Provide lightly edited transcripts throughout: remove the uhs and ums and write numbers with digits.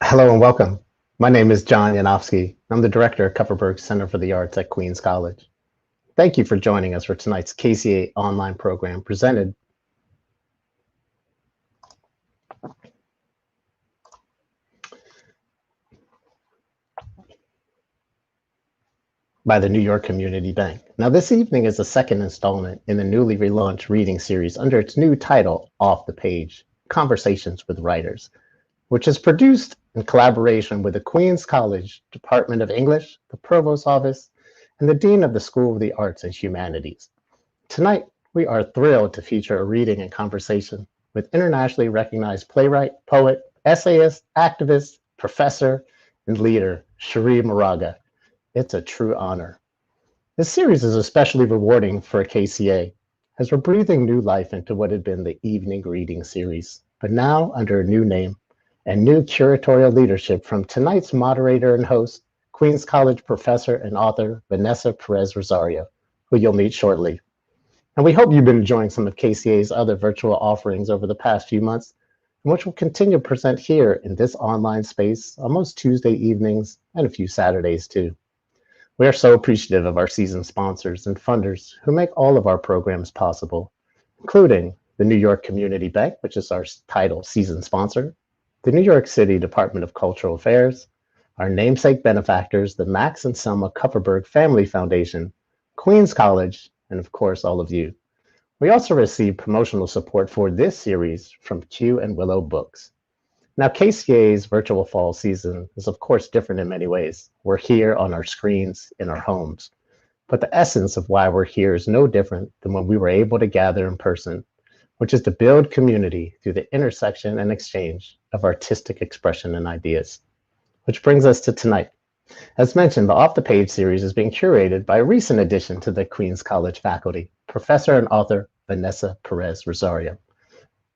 Hello and welcome. My name is John Yanofsky. I'm the director of Kupferberg Center for the Arts at Queens College. Thank you for joining us for tonight's KCA online program presented by the New York Community Bank. Now, this evening is the second installment in the newly relaunched reading series under its new title, Off the Page, Conversations with Writers, which is produced in collaboration with the Queens College Department of English, the Provost's Office, and the Dean of the School of the Arts and Humanities. Tonight, we are thrilled to feature a reading and conversation with internationally recognized playwright, poet, essayist, activist, professor, and leader, Cherie Moraga. It's a true honor. This series is especially rewarding for KCA, as we're breathing new life into what had been the evening reading series, but now under a new name and new curatorial leadership from tonight's moderator and host, Queens College professor and author, Vanessa Pérez-Rosario, who you'll meet shortly. And we hope you've been enjoying some of KCA's other virtual offerings over the past few months, which will continue to present here in this online space on most Tuesday evenings and a few Saturdays too. We are so appreciative of our season sponsors and funders who make all of our programs possible, including the New York Community Bank, which is our title season sponsor, the New York City Department of Cultural Affairs, our namesake benefactors, the Max and Selma Kupferberg Family Foundation, Queens College, and of course, all of you. We also receive promotional support for this series from Q and Willow Books. Now, KCA's virtual fall season is of course different in many ways. We're here on our screens in our homes, but the essence of why we're here is no different than when we were able to gather in person, which is to build community through the intersection and exchange of artistic expression and ideas. Which brings us to tonight. As mentioned, the Off the Page series is being curated by a recent addition to the Queens College faculty, professor and author Vanessa Pérez-Rosario.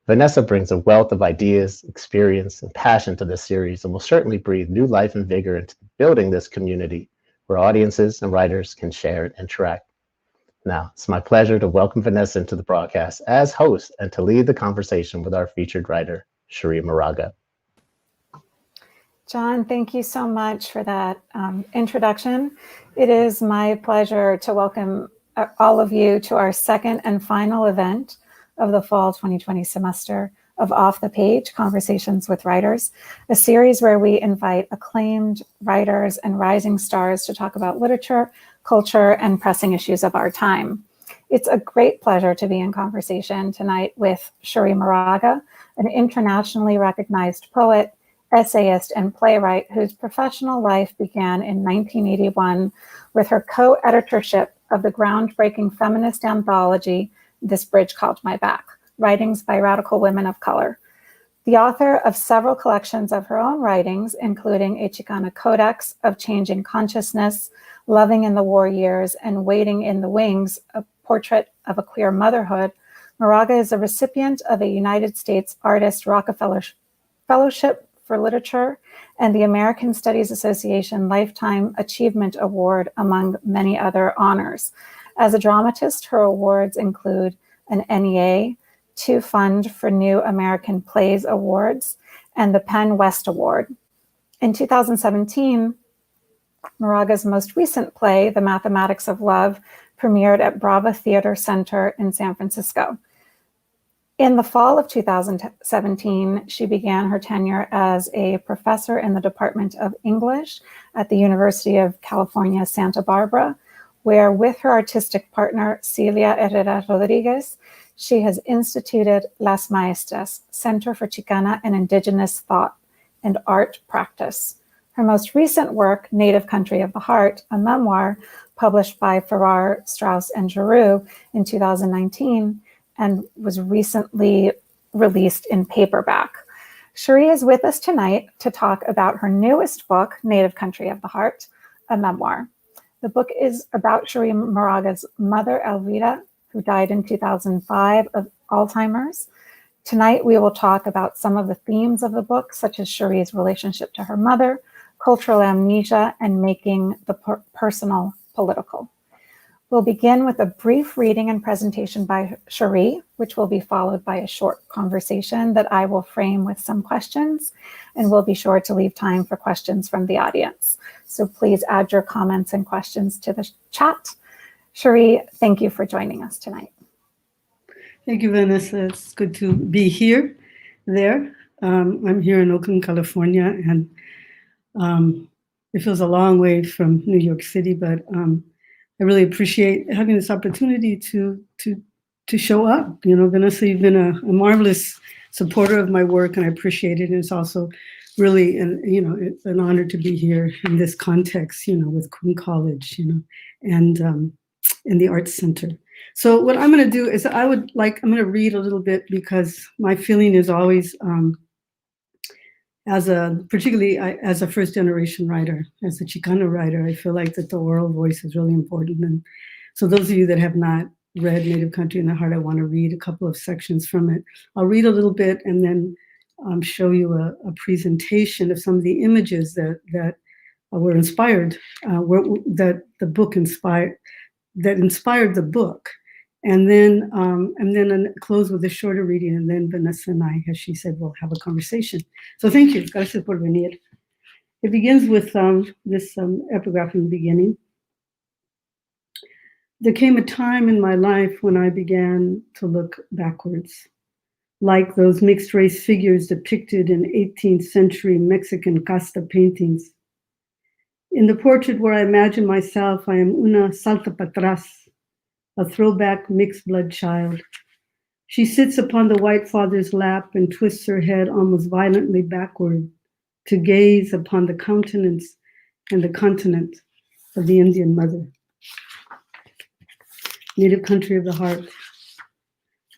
Vanessa brings a wealth of ideas, experience, and passion to this series and will certainly breathe new life and vigor into building this community where audiences and writers can share and interact. Now, it's my pleasure to welcome Vanessa into the broadcast as host and to lead the conversation with our featured writer, Cherie Moraga. John, thank you so much for that introduction. It is my pleasure to welcome all of you to our second and final event of the fall 2020 semester of Off the Page, Conversations with Writers, a series where we invite acclaimed writers and rising stars to talk about literature, culture, and pressing issues of our time. It's a great pleasure to be in conversation tonight with Cherie Moraga, an internationally recognized poet, essayist, and playwright whose professional life began in 1981 with her co-editorship of the groundbreaking feminist anthology, This Bridge Called My Back, Writings by Radical Women of Color. The author of several collections of her own writings, including a Chicana Codex of Changing Consciousness, Loving in the War Years, and Waiting in the Wings, a portrait of a queer motherhood, Moraga is a recipient of a United States Artist Rockefeller Fellowship for Literature and the American Studies Association Lifetime Achievement Award, among many other honors. As a dramatist, her awards include an NEA, 2 Fund for New American Plays Awards, and the Penn West Award. In 2017, Moraga's most recent play, The Mathematics of Love, premiered at Brava Theater Center in San Francisco. In the fall of 2017, she began her tenure as a professor in the Department of English at the University of California, Santa Barbara, where with her artistic partner, Celia Herrera Rodriguez, she has instituted Las Maestras, Center for Chicana and Indigenous Thought and Art Practice. Her most recent work, Native Country of the Heart, a memoir published by Farrar, Straus, and Giroux in 2019, and was recently released in paperback. Cherie is with us tonight to talk about her newest book, Native Country of the Heart, a memoir. The book is about Cherie Moraga's mother, Elvira, who died in 2005 of Alzheimer's. Tonight, we will talk about some of the themes of the book, such as Cherie's relationship to her mother, cultural amnesia, and making the personal political. We'll begin with a brief reading and presentation by Cherie, which will be followed by a short conversation that I will frame with some questions, and we'll be sure to leave time for questions from the audience. So please add your comments and questions to the chat. Cherie, thank you for joining us tonight. Thank you, Vanessa. It's good to be here, I'm here in Oakland, California, and it feels a long way from New York City, but I really appreciate having this opportunity to show up. You know, Vanessa, you've been a marvelous supporter of my work, and I appreciate it. And it's also really, it's an honor to be here in this context, with Queen College, and in the Arts Center. So what I'm going to do is I'm going to read a little bit, because my feeling is always, particularly as a first generation writer, as a Chicana writer, I feel like that the oral voice is really important. And so those of you that have not read Native Country in the Heart, I want to read a couple of sections from it. I'll read a little bit and then show you a presentation of some of the images that were inspired, that the book inspired, that inspired the book. And then close with a shorter reading, and then Vanessa and I, as she said, will have a conversation. So thank you. Gracias por venir. It begins with this epigraph in the beginning. There came a time in my life when I began to look backwards, like those mixed race figures depicted in 18th century Mexican casta paintings. In the portrait where I imagine myself, I am una salta para atrás, a throwback mixed blood child. She sits upon the white father's lap and twists her head almost violently backward to gaze upon the countenance and the continent of the Indian mother. Native Country of the Heart.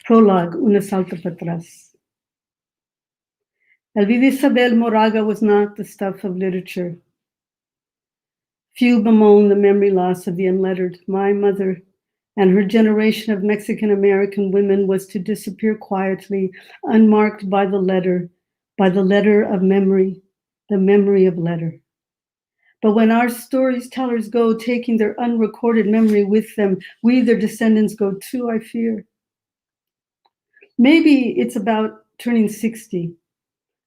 Prologue, Una Salta para Atrás. El vida Isabel Moraga was not the stuff of literature. Few bemoan the memory loss of the unlettered. My mother and her generation of Mexican-American women was to disappear quietly, unmarked by the letter of memory, the memory of letter. But when our storytellers go, taking their unrecorded memory with them, we, their descendants, go too, I fear. Maybe it's about turning 60.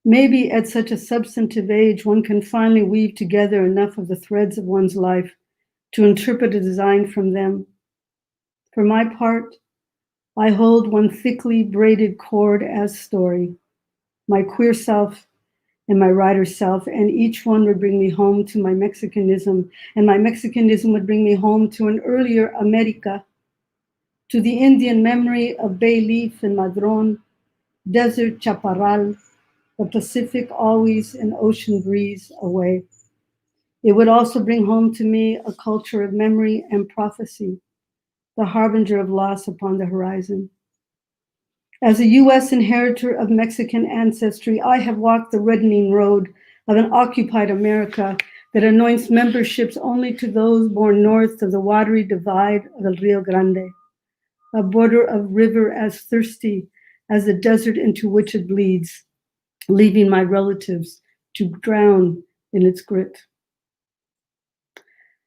Maybe at such a substantive age, one can finally weave together enough of the threads of one's life to interpret a design from them. For my part, I hold one thickly braided cord as story, my queer self and my writer self, and each one would bring me home to my Mexicanism, and my Mexicanism would bring me home to an earlier America, to the Indian memory of bay leaf and madrón, desert chaparral, the Pacific always an ocean breeze away. It would also bring home to me a culture of memory and prophecy, the harbinger of loss upon the horizon. As a US inheritor of Mexican ancestry, I have walked the reddening road of an occupied America that anoints memberships only to those born north of the watery divide of El Rio Grande, a border of river as thirsty as the desert into which it bleeds, leaving my relatives to drown in its grit.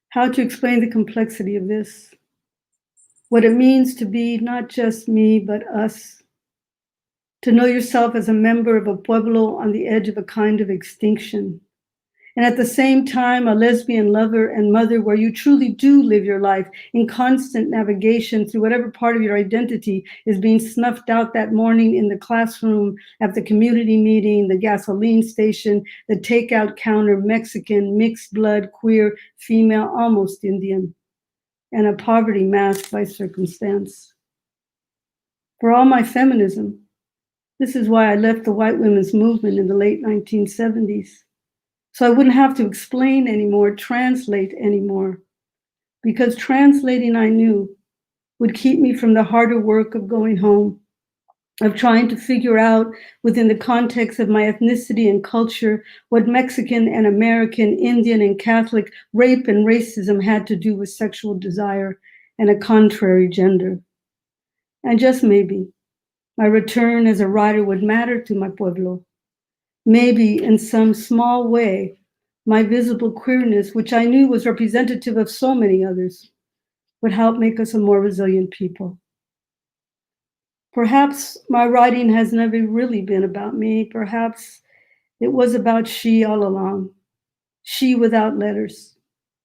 How to explain the complexity of this? What it means to be not just me, but us. To know yourself as a member of a pueblo on the edge of a kind of extinction. And at the same time, a lesbian lover and mother where you truly do live your life in constant navigation through whatever part of your identity is being snuffed out that morning in the classroom, at the community meeting, the gasoline station, the takeout counter, Mexican, mixed blood, queer, female, almost Indian, and a poverty masked by circumstance. For all my feminism, this is why I left the white women's movement in the late 1970s. So I wouldn't have to explain anymore, translate anymore, because translating, I knew, would keep me from the harder work of going home, of trying to figure out within the context of my ethnicity and culture what Mexican and American, Indian and Catholic rape and racism had to do with sexual desire and a contrary gender. And just maybe, my return as a writer would matter to my pueblo. Maybe in some small way, my visible queerness, which I knew was representative of so many others, would help make us a more resilient people. Perhaps my writing has never really been about me. Perhaps it was about she all along. She without letters.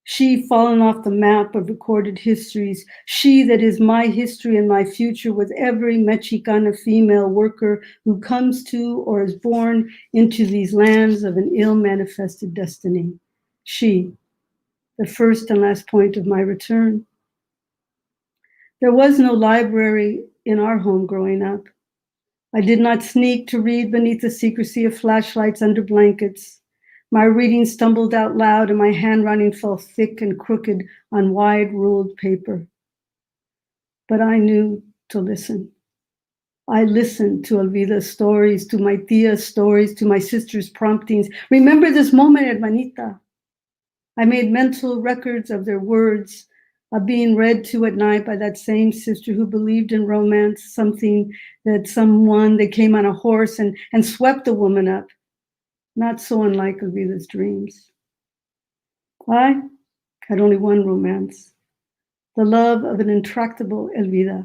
She fallen off the map of recorded histories. She that is my history and my future with every Mexicana female worker who comes to or is born into these lands of an ill-manifested destiny. She, the first and last point of my return. There was no library in our home growing up. I did not sneak to read beneath the secrecy of flashlights under blankets. My reading stumbled out loud and my handwriting fell thick and crooked on wide ruled paper. But I knew to listen. I listened to Elvida's stories, to my tia's stories, to my sister's promptings. Remember this moment, hermanita. I made mental records of their words, of being read to at night by that same sister who believed in romance, someone that came on a horse and swept the woman up. Not so unlike Elvida's dreams. I had only one romance, the love of an intractable Elvida.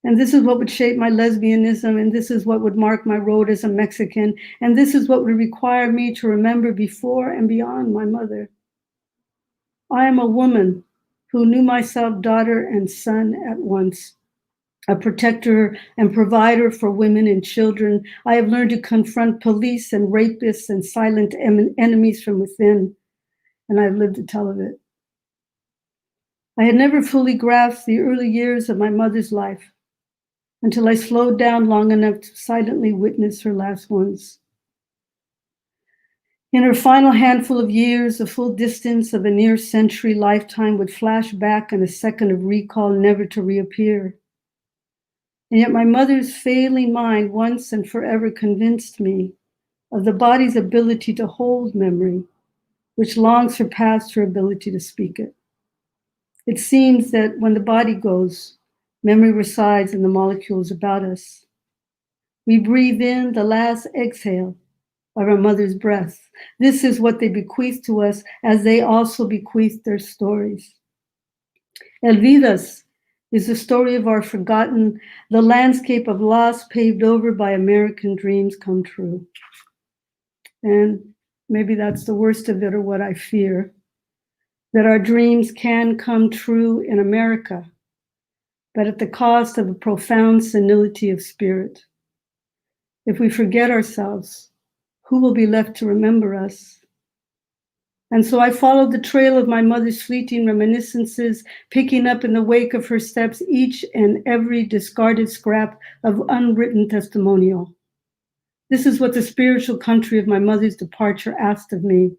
And this is what would shape my lesbianism, and this is what would mark my road as a Mexican, and this is what would require me to remember before and beyond my mother. I am a woman who knew myself daughter and son at once. A protector and provider for women and children. I have learned to confront police and rapists and silent enemies from within, and I've lived to tell of it. I had never fully grasped the early years of my mother's life until I slowed down long enough to silently witness her last ones. In her final handful of years, the full distance of a near century lifetime would flash back in a second of recall, never to reappear. And yet my mother's failing mind once and forever convinced me of the body's ability to hold memory, which long surpassed her ability to speak it. It seems that when the body goes, memory resides in the molecules about us. We breathe in the last exhale of our mother's breath. This is what they bequeath to us as they also bequeath their stories. Elvida's is the story of our forgotten, the landscape of loss paved over by American dreams come true. And maybe that's the worst of it, or what I fear, that our dreams can come true in America, but at the cost of a profound senility of spirit. If we forget ourselves, who will be left to remember us? And so I followed the trail of my mother's fleeting reminiscences, picking up in the wake of her steps each and every discarded scrap of unwritten testimonial. This is what the spiritual country of my mother's departure asked of me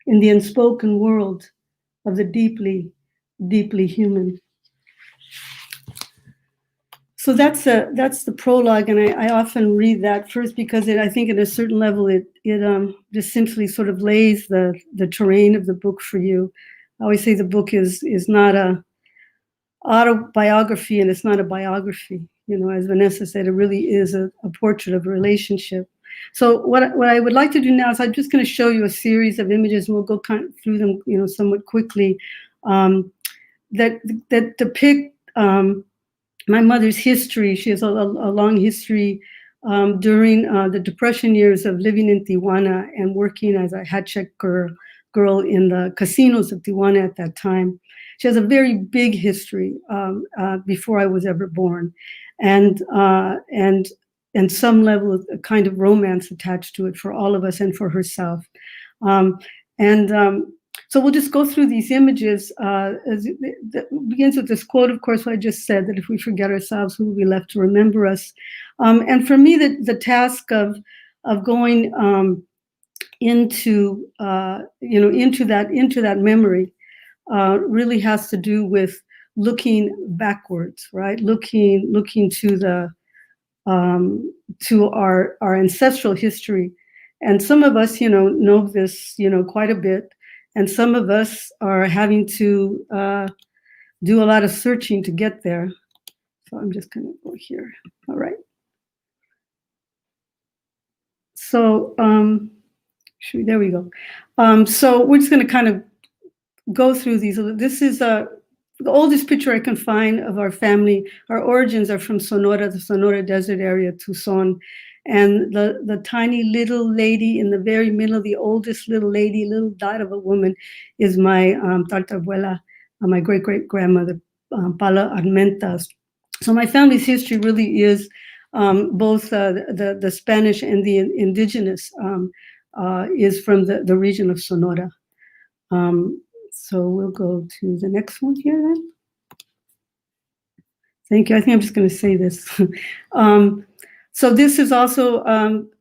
in the unspoken world of the deeply, deeply human. So that's the prologue, and I often read that first because I think at a certain level it just simply sort of lays the terrain of the book for you. I always say the book is not a autobiography and it's not a biography. You know, as Vanessa said, it really is a portrait of a relationship. So what I would like to do now is I'm just going to show you a series of images, and we'll go kind of through them, you know, somewhat quickly, that depict my mother's history. She has a long history during the Depression years of living in Tijuana and working as a hat check girl in the casinos of Tijuana at that time. She has a very big history before I was ever born, and some level of a kind of romance attached to it for all of us and for herself. So we'll just go through these images. It begins with this quote, of course, what I just said, that if we forget ourselves, who will be left to remember us? And for me, the task of going into that memory really has to do with looking backwards, right? Looking to our ancestral history. And some of us, know this, quite a bit. And some of us are having to do a lot of searching to get there. So I'm just going to go here. All right. So there we go. So we're just going to kind of go through these. This is the oldest picture I can find of our family. Our origins are from Sonora, the Sonora Desert area, Tucson. And the tiny little lady in the very middle, the oldest little lady, little dot of a woman, is my tartabuela, my great-great-grandmother, Pala Armenta. So my family's history really is both the Spanish and the indigenous is from the region of Sonora. So we'll go to the next one here then. Thank you. I think I'm just going to say this. So this is also,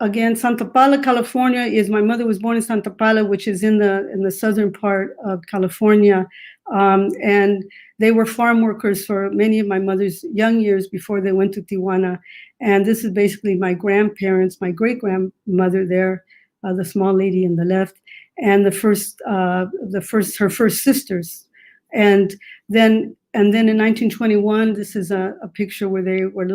again, Santa Paula, California is, my mother was born in Santa Paula, which is in the southern part of California. And they were farm workers for many of my mother's young years before they went to Tijuana. And this is basically my grandparents, my great-grandmother there, the small lady in the left, and her first sisters. And then in 1921, this is a picture where they were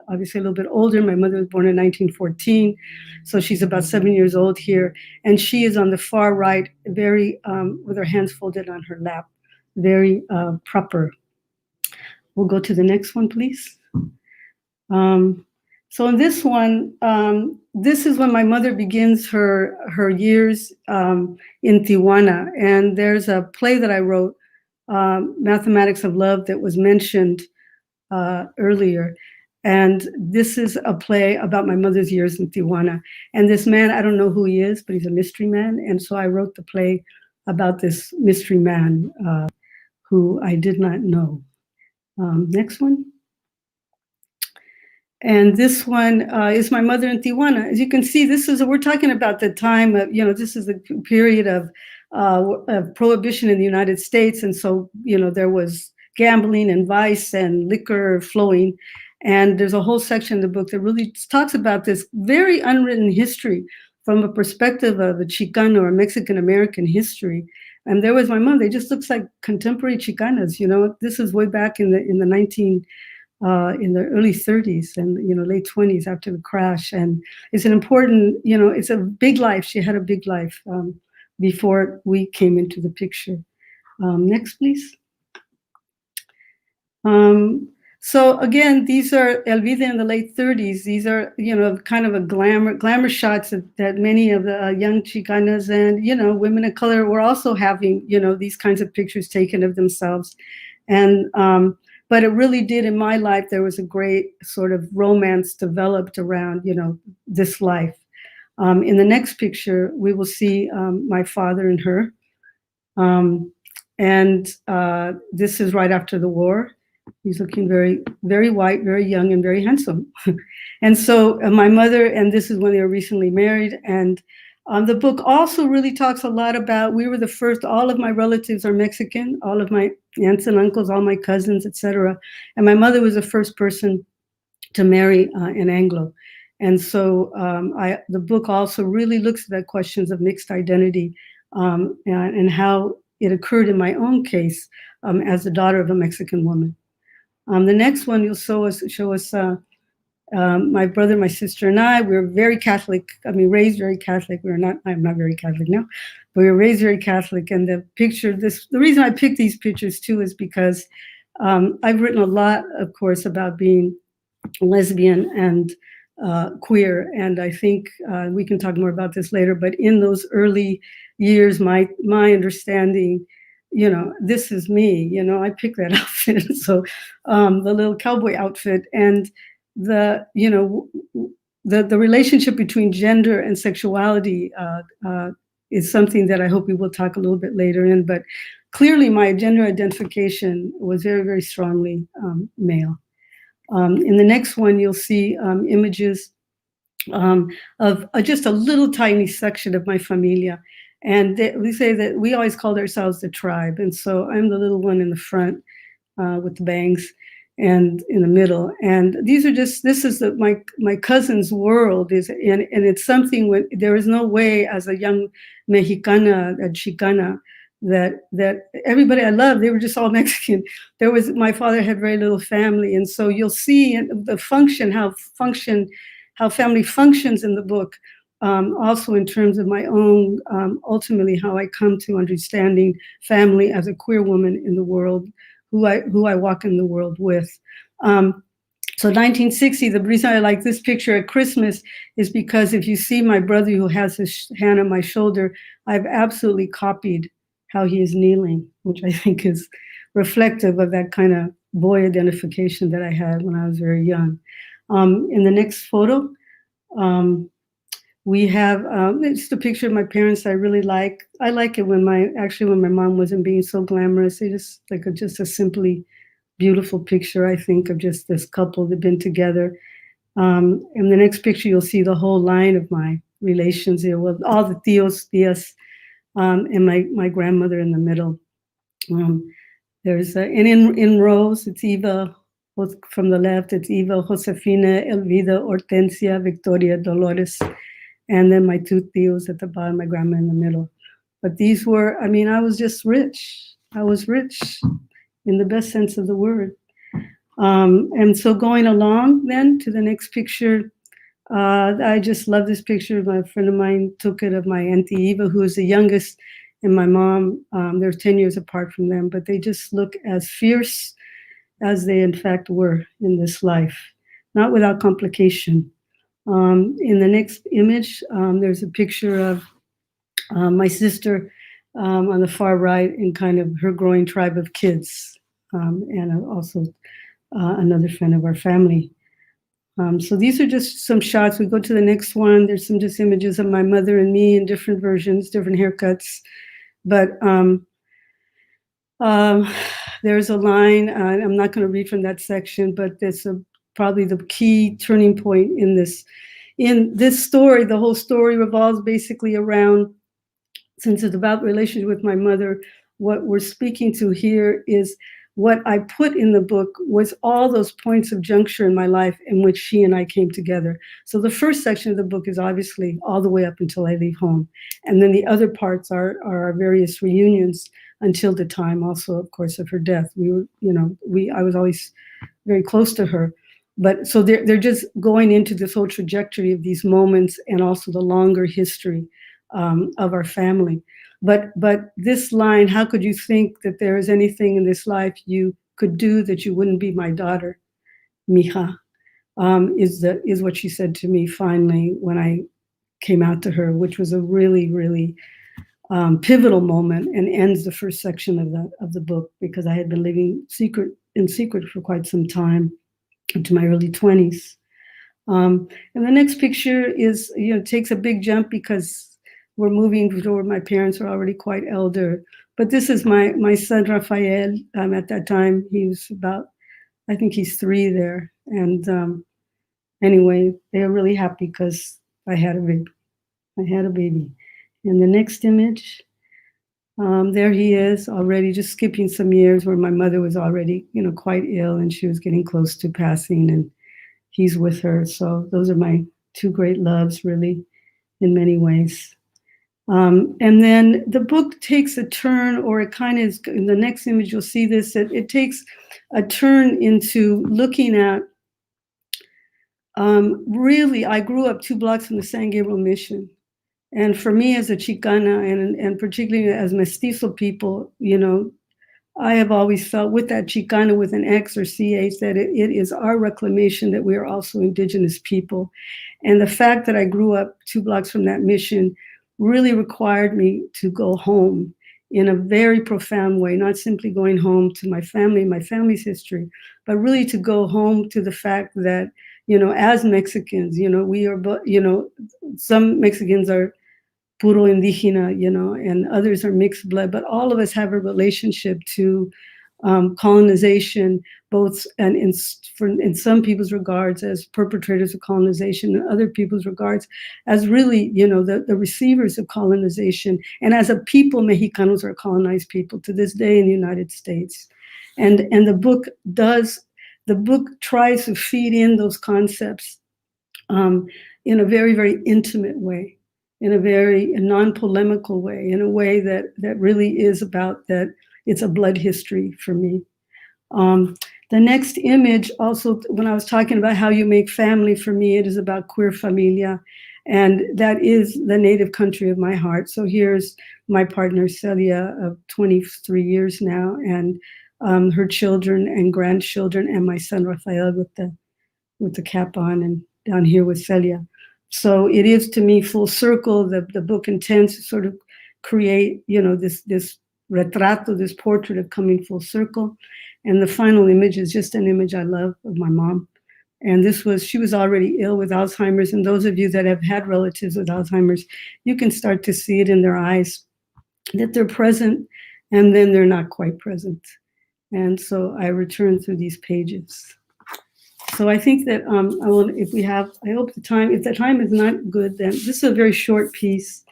obviously a little bit older. My mother was born in 1914, so she's about 7 years old here. And she is on the far right, very, with her hands folded on her lap, very proper. We'll go to the next one, please. So in this one, this is when my mother begins her years in Tijuana. And there's a play that I wrote, Mathematics of Love, that was mentioned earlier. And this is a play about my mother's years in Tijuana. And this man, I don't know who he is, but he's a mystery man. And so I wrote the play about this mystery man who I did not know. Next one. And this one is my mother in Tijuana. As you can see, we're talking about the time of, this is the period of prohibition in the United States. And so, there was gambling and vice and liquor flowing. And there's a whole section in the book that really talks about this very unwritten history from a perspective of a Chicano or Mexican-American history. And there was my mom. They just looks like contemporary Chicanas. This is way back in the early 30s and late 20s after the crash. And it's an important, it's a big life. She had a big life before we came into the picture. Next, please. So again, these are Elvida in the late 30s. These are, kind of a glamour shots that many of the young Chicanas and, women of color were also having, these kinds of pictures taken of themselves. And, but it really did, in my life, there was a great sort of romance developed around, this life. In the next picture, we will see my father and her. And this is right after the war. He's looking very, very white, very young, and very handsome. And so my mother, and this is when they were recently married. And the book also really talks a lot about, we were the first, all of my relatives are Mexican, all of my aunts and uncles, all my cousins, etc. And my mother was the first person to marry an Anglo. And so the book also really looks at questions of mixed identity and how it occurred in my own case as the daughter of a Mexican woman. The next one you'll show us my brother, my sister, and I. We were very Catholic. Raised very Catholic. I'm not very Catholic now, but we were raised very Catholic. And the reason I picked these pictures too is because I've written a lot, of course, about being lesbian and queer. And I think we can talk more about this later. But in those early years, my understanding, this is me. I picked that outfit. So the little cowboy outfit and the relationship between gender and sexuality is something that I hope we will talk a little bit later in. But clearly, my gender identification was very, very strongly male. In the next one, you'll see images of just a little tiny section of my familia. And we say that we always called ourselves the tribe. And so I'm the little one in the front with the bangs and in the middle. And this is my cousin's world and it's something when there is no way as a young Mexicana, a Chicana, that everybody I loved, they were just all Mexican. My father had very little family. And so you'll see how family functions in the book. Also in terms of my own, ultimately how I come to understanding family as a queer woman in the world who I walk in the world with. So 1960, the reason I like this picture at Christmas is because if you see my brother who has his hand on my shoulder, I've absolutely copied how he is kneeling, which I think is reflective of that kind of boy identification that I had when I was very young. In the next photo, we have it's a picture of my parents I really like. I like it when my mom wasn't being so glamorous. It just like just a simply beautiful picture, I think, of just this couple that have been together. In the next picture, you'll see the whole line of my relations here with all the tias, and my grandmother in the middle. There's and in rows, it's Eva from the left. It's Eva, Josefina, Elvida, Hortensia, Victoria, Dolores, and then my two tios at the bottom, my grandma in the middle. But these were, I mean, I was just rich. I was rich in the best sense of the word. And so going along then to the next picture, I just love this picture. My friend of mine took it of my Auntie Eva, who is the youngest, and my mom. They're 10 years apart from them, but they just look as fierce as they in fact were in this life, not without complication. In the next image, there's a picture of my sister on the far right and kind of her growing tribe of kids, and also another friend of our family. So these are just some shots. We go to the next one. There's some just images of my mother and me in different versions, different haircuts. But there's a line, I'm not going to read from that section, but it's probably the key turning point in this story. The whole story revolves basically around, since it's about relationship with my mother, what we're speaking to here is what I put in the book was all those points of juncture in my life in which she and I came together. So the first section of the book is obviously all the way up until I leave home. And then the other parts are our various reunions until the time also, of course, of her death. I was always very close to her. But so they're just going into this whole trajectory of these moments and also the longer history of our family. But this line, how could you think that there is anything in this life you could do that you wouldn't be my daughter, mija, is what she said to me finally when I came out to her, which was a really, really pivotal moment and ends the first section of the book, because I had been living in secret for quite some time, into my early 20s. And the next picture is, takes a big jump because we're moving toward my parents are already quite elder. But this is my son, Rafael. At that time, he was about, I think he's 3 there. And anyway, they're really happy because I had a baby. And the next image, there he is already, just skipping some years where my mother was already, quite ill and she was getting close to passing, and he's with her. So those are my 2 great loves, really, in many ways. And then the book takes a turn, or it kind of is, in the next image, you'll see this, it takes a turn into looking at, really, I grew up 2 blocks from the San Gabriel Mission. And for me as a Chicana, and particularly as mestizo people, I have always felt with that Chicana with an X or CH that it is our reclamation that we are also indigenous people. And the fact that I grew up 2 blocks from that mission really required me to go home in a very profound way, not simply going home to my family, my family's history, but really to go home to the fact that, as Mexicans, we are, some Mexicans are puro indígena, and others are mixed blood, but all of us have a relationship to colonization, both and in some people's regards as perpetrators of colonization, and other people's regards as really, the receivers of colonization. And as a people, Mexicanos are colonized people to this day in the United States. And the book tries to feed in those concepts in a very, very intimate way, in a very non-polemical way, in a way that really is about that. It's a blood history for me. The next image also, when I was talking about how you make family, for me, it is about queer familia. And that is the native country of my heart. So here's my partner, Celia, of 23 years now. And her children and grandchildren, and my son Rafael with the cap on, and down here with Celia. So it is to me full circle. The book intends to sort of create, this retrato, this portrait of coming full circle. And the final image is just an image I love of my mom. And she was already ill with Alzheimer's. And those of you that have had relatives with Alzheimer's, you can start to see it in their eyes that they're present and then they're not quite present. And so I return through these pages. So I think that if the time is not good, then this is a very short piece.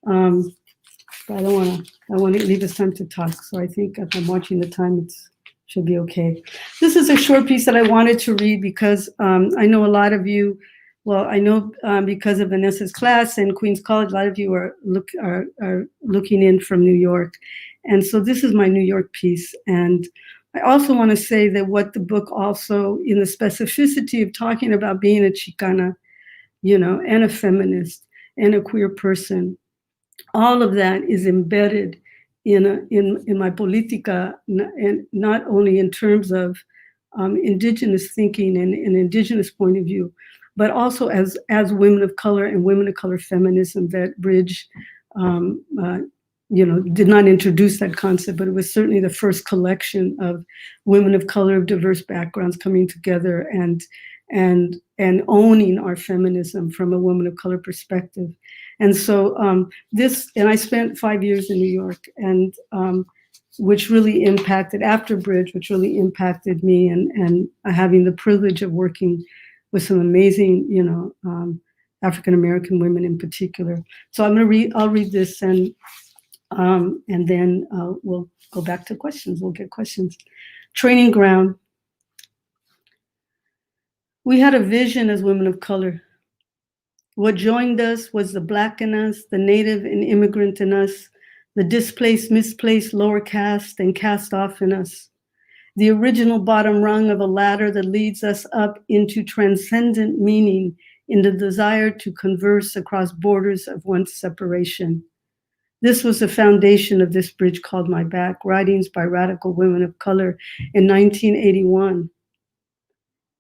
But I want to leave us time to talk. So I think if I'm watching the time, it should be okay. This is a short piece that I wanted to read because I know a lot of you, because of Vanessa's class and Queens College, a lot of you are looking in from New York. And so this is my New York piece. And I also want to say that what the book also, in the specificity of talking about being a Chicana, and a feminist and a queer person, all of that is embedded in my politica, and not only in terms of indigenous thinking and an indigenous point of view, but also as women of color and women of color feminism that Bridge did not introduce that concept, but it was certainly the first collection of women of color of diverse backgrounds coming together and owning our feminism from a woman of color perspective. And so I spent 5 years in New York, and which really impacted, after Bridge, which really impacted me, and having the privilege of working with some amazing, African-American women in particular. So I'll read this, and then we'll go back to questions. We'll get questions. Training ground. We had a vision as women of color. What joined us was the Black in us, the Native and immigrant in us, the displaced, misplaced, lower caste and cast off in us, the original bottom rung of a ladder that leads us up into transcendent meaning in the desire to converse across borders of once separation. This was the foundation of this bridge called My Back, writings by radical women of color in 1981.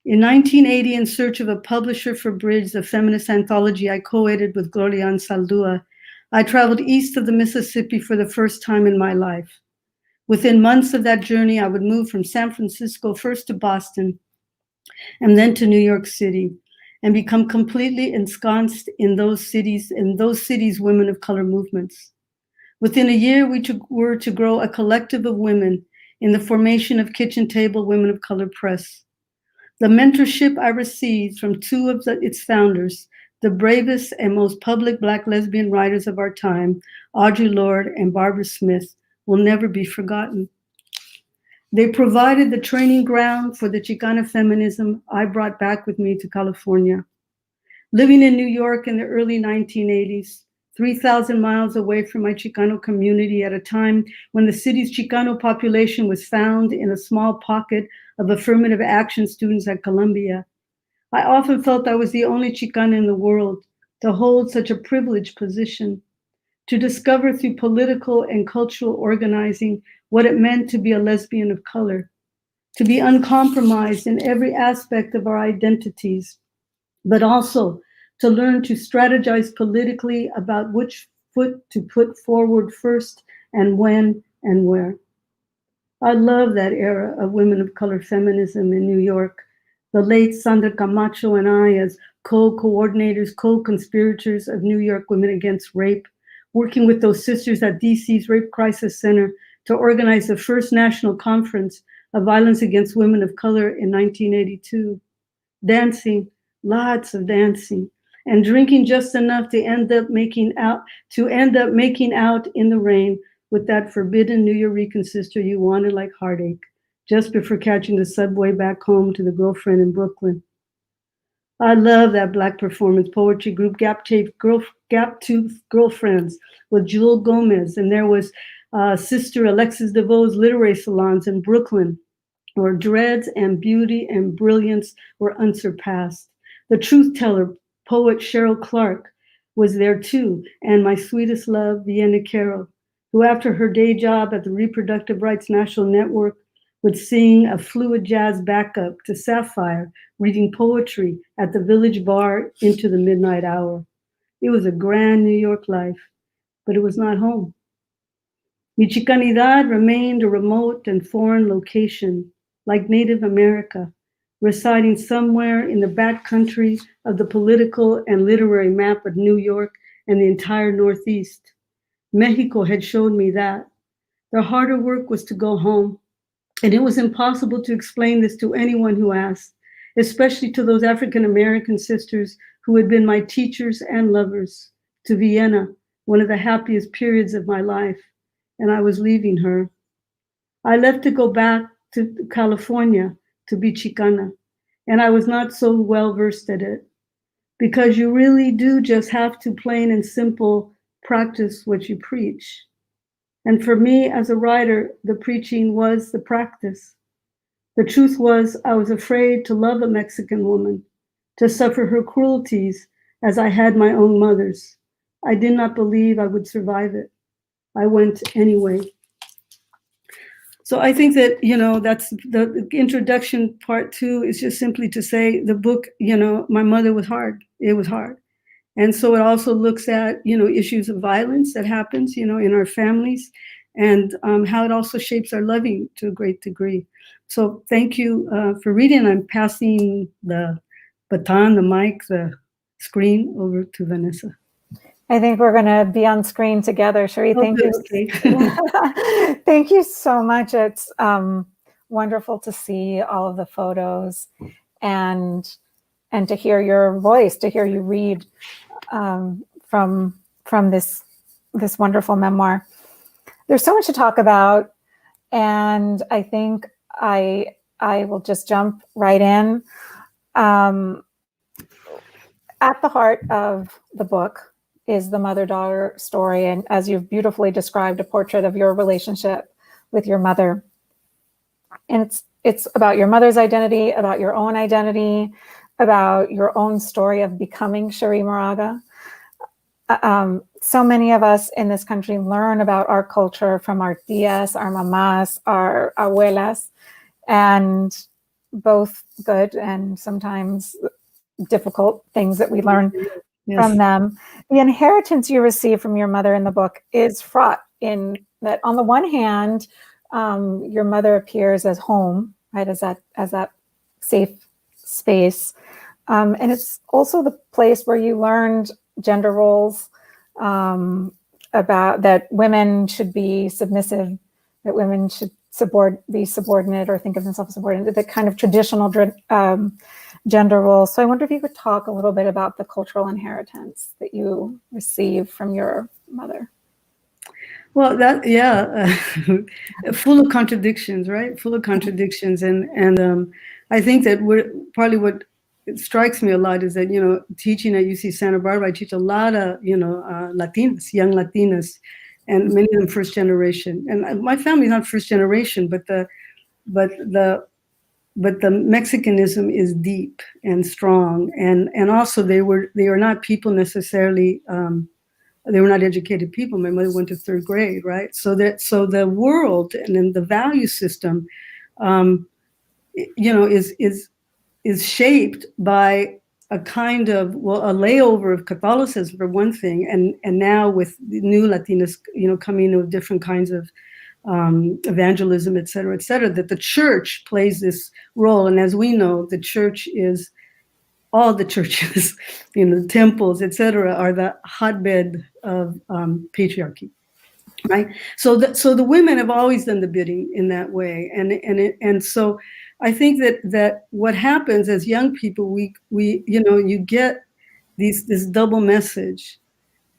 In 1980, in search of a publisher for Bridge, the feminist anthology I co-edited with Gloria Ansaldúa, I traveled east of the Mississippi for the first time in my life. Within months of that journey, I would move from San Francisco first to Boston and then to New York City, and become completely ensconced in those cities' women of color movements. Within a year, we were to grow a collective of women in the formation of Kitchen Table Women of Color Press. The mentorship I received from two of its founders, the bravest and most public Black lesbian writers of our time, Audre Lorde and Barbara Smith, will never be forgotten. They provided the training ground for the Chicana feminism I brought back with me to California. Living in New York in the early 1980s, 3,000 miles away from my Chicano community at a time when the city's Chicano population was found in a small pocket of affirmative action students at Columbia, I often felt I was the only Chicana in the world to hold such a privileged position, to discover through political and cultural organizing what it meant to be a lesbian of color, to be uncompromised in every aspect of our identities, but also to learn to strategize politically about which foot to put forward first and when and where. I love that era of women of color feminism in New York. The late Sandra Camacho and I, as co-coordinators, co-conspirators of New York Women Against Rape, working with those sisters at DC's Rape Crisis Center to organize the first national conference of violence against women of color in 1982. Dancing, lots of dancing, and drinking just enough to end up making out in the rain with that forbidden Nuyorican sister you wanted like heartache, just before catching the subway back home to the girlfriend in Brooklyn. I love that Black performance poetry group, Gap Tooth Girlfriends, with Jewel Gomez, and there was Sister Alexis DeVoe's literary salons in Brooklyn, where dreads and beauty and brilliance were unsurpassed. The truth teller, poet Cheryl Clark, was there too, and my sweetest love, Vienna Carroll, who after her day job at the Reproductive Rights National Network would sing a fluid jazz backup to Sapphire, reading poetry at the village bar into the midnight hour. It was a grand New York life, but it was not home. Mi Chicanidad remained a remote and foreign location, like Native America, residing somewhere in the backcountry of the political and literary map of New York and the entire Northeast. Mexico had showed me that. The harder work was to go home, and it was impossible to explain this to anyone who asked, especially to those African American sisters who had been my teachers and lovers, to Vienna, one of the happiest periods of my life, and I was leaving her. I left to go back to California to be Chicana, and I was not so well versed at it, because you really do just have to plain and simple practice what you preach. And for me as a writer, the preaching was the practice. The truth was, I was afraid to love a Mexican woman, to suffer her cruelties as I had my own mother's. I did not believe I would survive it. I went anyway. So I think that, that's the introduction part 2 is just simply to say the book, my mother was hard. It was hard. And so it also looks at, issues of violence that happens, in our families, and how it also shapes our loving to a great degree. So thank you for reading. I'm passing the baton, the mic, the screen over to Vanessa. I think we're going to be on screen together. Cherie, thank you. Okay. Thank you so much. It's wonderful to see all of the photos and to hear your voice, to hear you read from this wonderful memoir. There's so much to talk about, and I think I will just jump right in. At the heart of the book is the mother-daughter story, and as you've beautifully described, a portrait of your relationship with your mother. And it's about your mother's identity, about your own identity, about your own story of becoming Cherie Moraga. So many of us in this country learn about our culture from our tias, our mamás, our abuelas, and both good and sometimes difficult things that we learn from them. The inheritance you receive from your mother in the book is fraught in that, on the one hand, your mother appears as home, right, as that safe space. And it's also the place where you learned gender roles, about that women should be submissive, that women should be subordinate or think of themselves subordinate, the kind of traditional gender roles. So I wonder if you could talk a little bit about the cultural inheritance that you received from your mother. Well, full of contradictions, right? Full of contradictions, and I think that partly what strikes me a lot is that teaching at UC Santa Barbara, I teach a lot of Latinas, young Latinas, and many of them first generation. And my family's not first generation, but the Mexicanism is deep and strong, and also they were not people necessarily. They were not educated people. My mother went to 3rd grade, right? So the world and then the value system, is shaped by a kind of, a layover of Catholicism for one thing, and now with the new Latinas, coming with different kinds of evangelism, et cetera, that the church plays this role. And as we know, the church is all the churches, the temples, et cetera, are the hotbed of patriarchy, right? So the women have always done the bidding in that way, and so I think that what happens as young people, we you get this double message,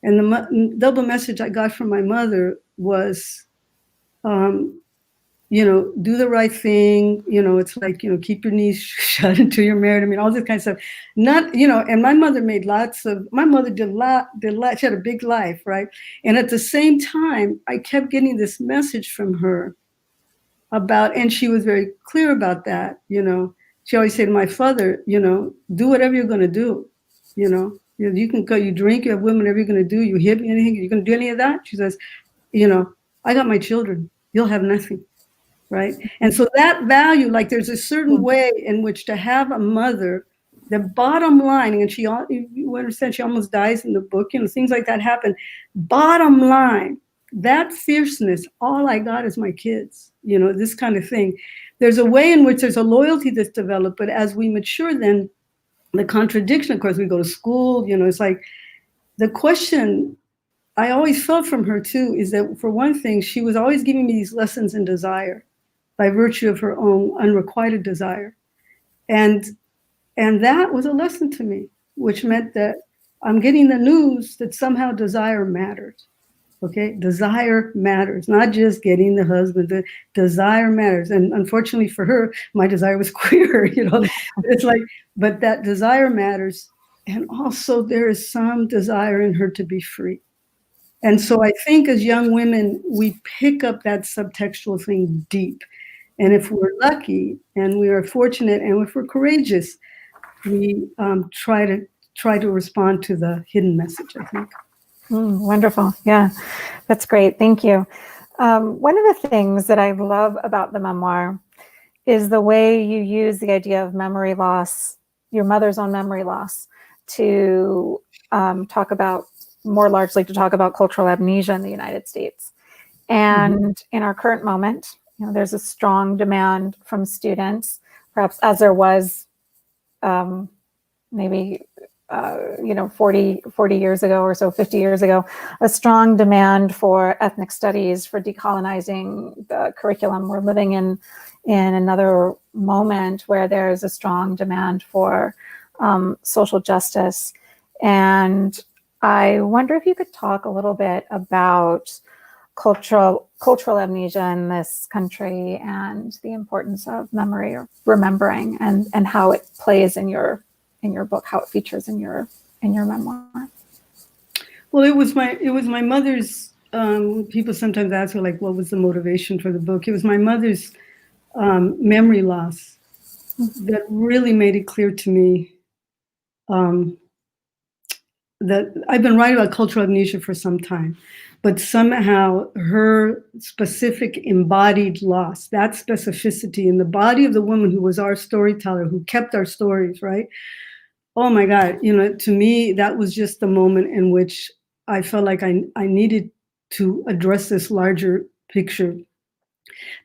and the double message I got from my mother was, do the right thing. It's like, keep your knees shut until you're married. I mean, all this kind of stuff. Not, and my mother did a lot. She had a big life, right? And at the same time, I kept getting this message from her about, and she was very clear about that. She always said to my father, do whatever you're going to do. You can go, you drink, you have women, whatever you're going to do, you hit me, anything, you're going to do any of that? She says, I got my children. You'll have nothing. right? And so that value, like there's a certain way in which to have a mother, the bottom line, and you understand, she almost dies in the book, you know, things like that happen. Bottom line, that fierceness, all I got is my kids, you know, this kind of thing. There's a way in which there's a loyalty that's developed, but as we mature, then the contradiction, of course, we go to school, you know, it's like the question I always felt from her too is that, for one thing, she was always giving me these lessons in desire by virtue of her own unrequited desire. And that was a lesson to me, which meant that I'm getting the news that somehow desire matters. Okay, desire matters, not just getting the husband, the desire matters. And unfortunately for her, my desire was queer, you know, it's like, but that desire matters. And also there is some desire in her to be free. And so I think as young women, we pick up that subtextual thing deep. And if we're lucky and we are fortunate and if we're courageous, we try to respond to the hidden message, I think. Wonderful. Yeah, that's great. Thank you. One of the things that I love about the memoir is the way you use the idea of memory loss, your mother's own memory loss, to talk about cultural amnesia in the United States. And in our current moment, you know, there's a strong demand from students, perhaps as there was maybe 40 years ago or so, 50 years ago, a strong demand for ethnic studies, for decolonizing the curriculum. We're living in another moment where there's a strong demand for social justice. And I wonder if you could talk a little bit about cultural amnesia in this country and the importance of memory or remembering, and how it plays in your book, how it features in your memoir. Well, it was my mother's. People sometimes ask her, like, what was the motivation for the book? It was my mother's memory loss that really made it clear to me that I've been writing about cultural amnesia for some time, but somehow her specific embodied loss, that specificity in the body of the woman who was our storyteller, who kept our stories, right? Oh my God, you know, to me, that was just the moment in which I felt like I needed to address this larger picture.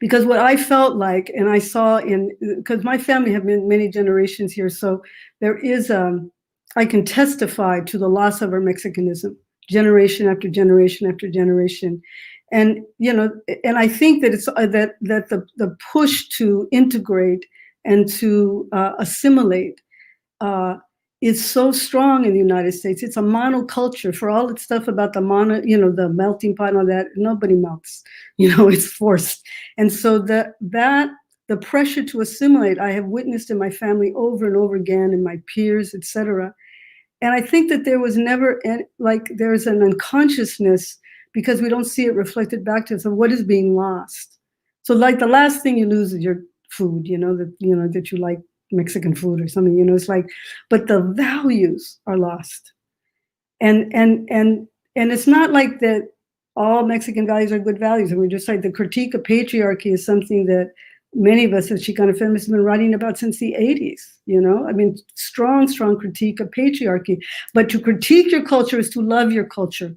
Because what I felt like, and I saw because my family have been many generations here, so there is I can testify to the loss of our Mexicanism, generation after generation after generation. And, you know, and I think that it's that the push to integrate and to assimilate is so strong in the United States. It's a monoculture. For all its stuff about the the melting pot and all that, nobody melts, you know, it's forced. And so the pressure to assimilate, I have witnessed in my family over and over again, and my peers, etc. And I think that there was never, there's an unconsciousness, because we don't see it reflected back to us, of what is being lost. So like the last thing you lose is your food, that you like Mexican food or something, it's like, but the values are lost. And it's not like that all Mexican values are good values. And we're just like, the critique of patriarchy is something that many of us as Chicana feminists have been writing about since the 80s, I mean, strong critique of patriarchy. But to critique your culture is to love your culture.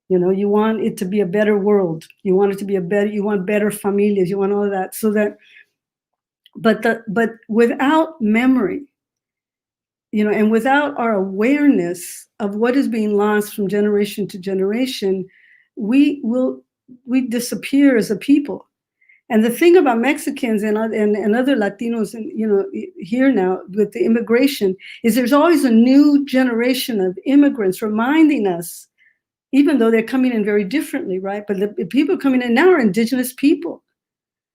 You want it to be a better world. You want it to be you want better familias. You want all of that. So that, but without memory, and without our awareness of what is being lost from generation to generation, we disappear as a people. And the thing about Mexicans and other Latinos, here now with the immigration, is there's always a new generation of immigrants reminding us, even though they're coming in very differently, right? But the people coming in now are indigenous people.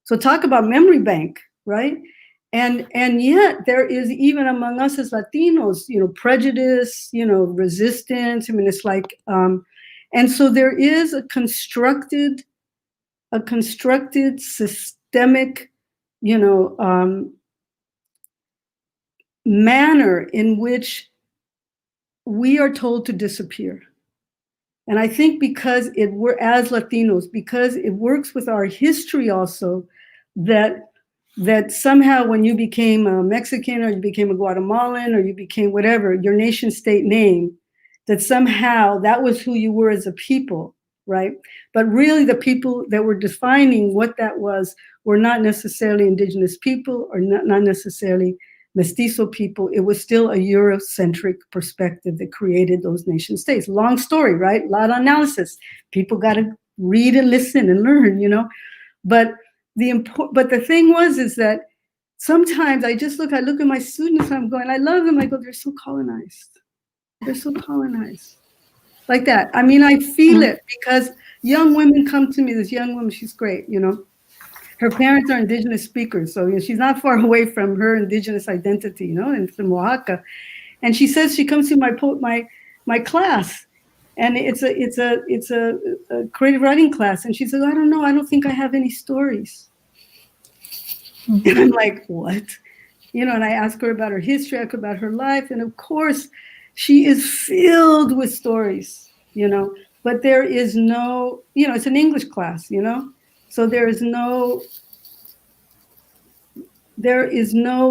So talk about memory bank, right? And yet there is, even among us as Latinos, prejudice, resistance. I mean, it's like, and so there is a constructed systemic, manner in which we are told to disappear. And I think because as Latinos, because it works with our history also that somehow when you became a Mexican or you became a Guatemalan or you became whatever, your nation state name, that somehow that was who you were as a people, right? But really the people that were defining what that was were not necessarily indigenous people or not necessarily mestizo people. It was still a Eurocentric perspective that created those nation states. Long story, right? A lot of analysis. People got to read and listen and learn, you know? But the thing is that sometimes I look at my students and I'm going, I love them. I go, they're so colonized. They're so colonized. Like that. I mean, I feel it because young women come to me. This young woman, she's great, you know. Her parents are indigenous speakers. So, you know, she's not far away from her indigenous identity, you know, and from Oaxaca. And she says she comes to my class. And it's a creative writing class. And she says, I don't know. I don't think I have any stories. Mm-hmm. And I'm like, what? You know, and I ask her about her history, I ask her about her life. And of course, she is filled with stories, you know, but there is no, you know, it's an English class, you know, so there is no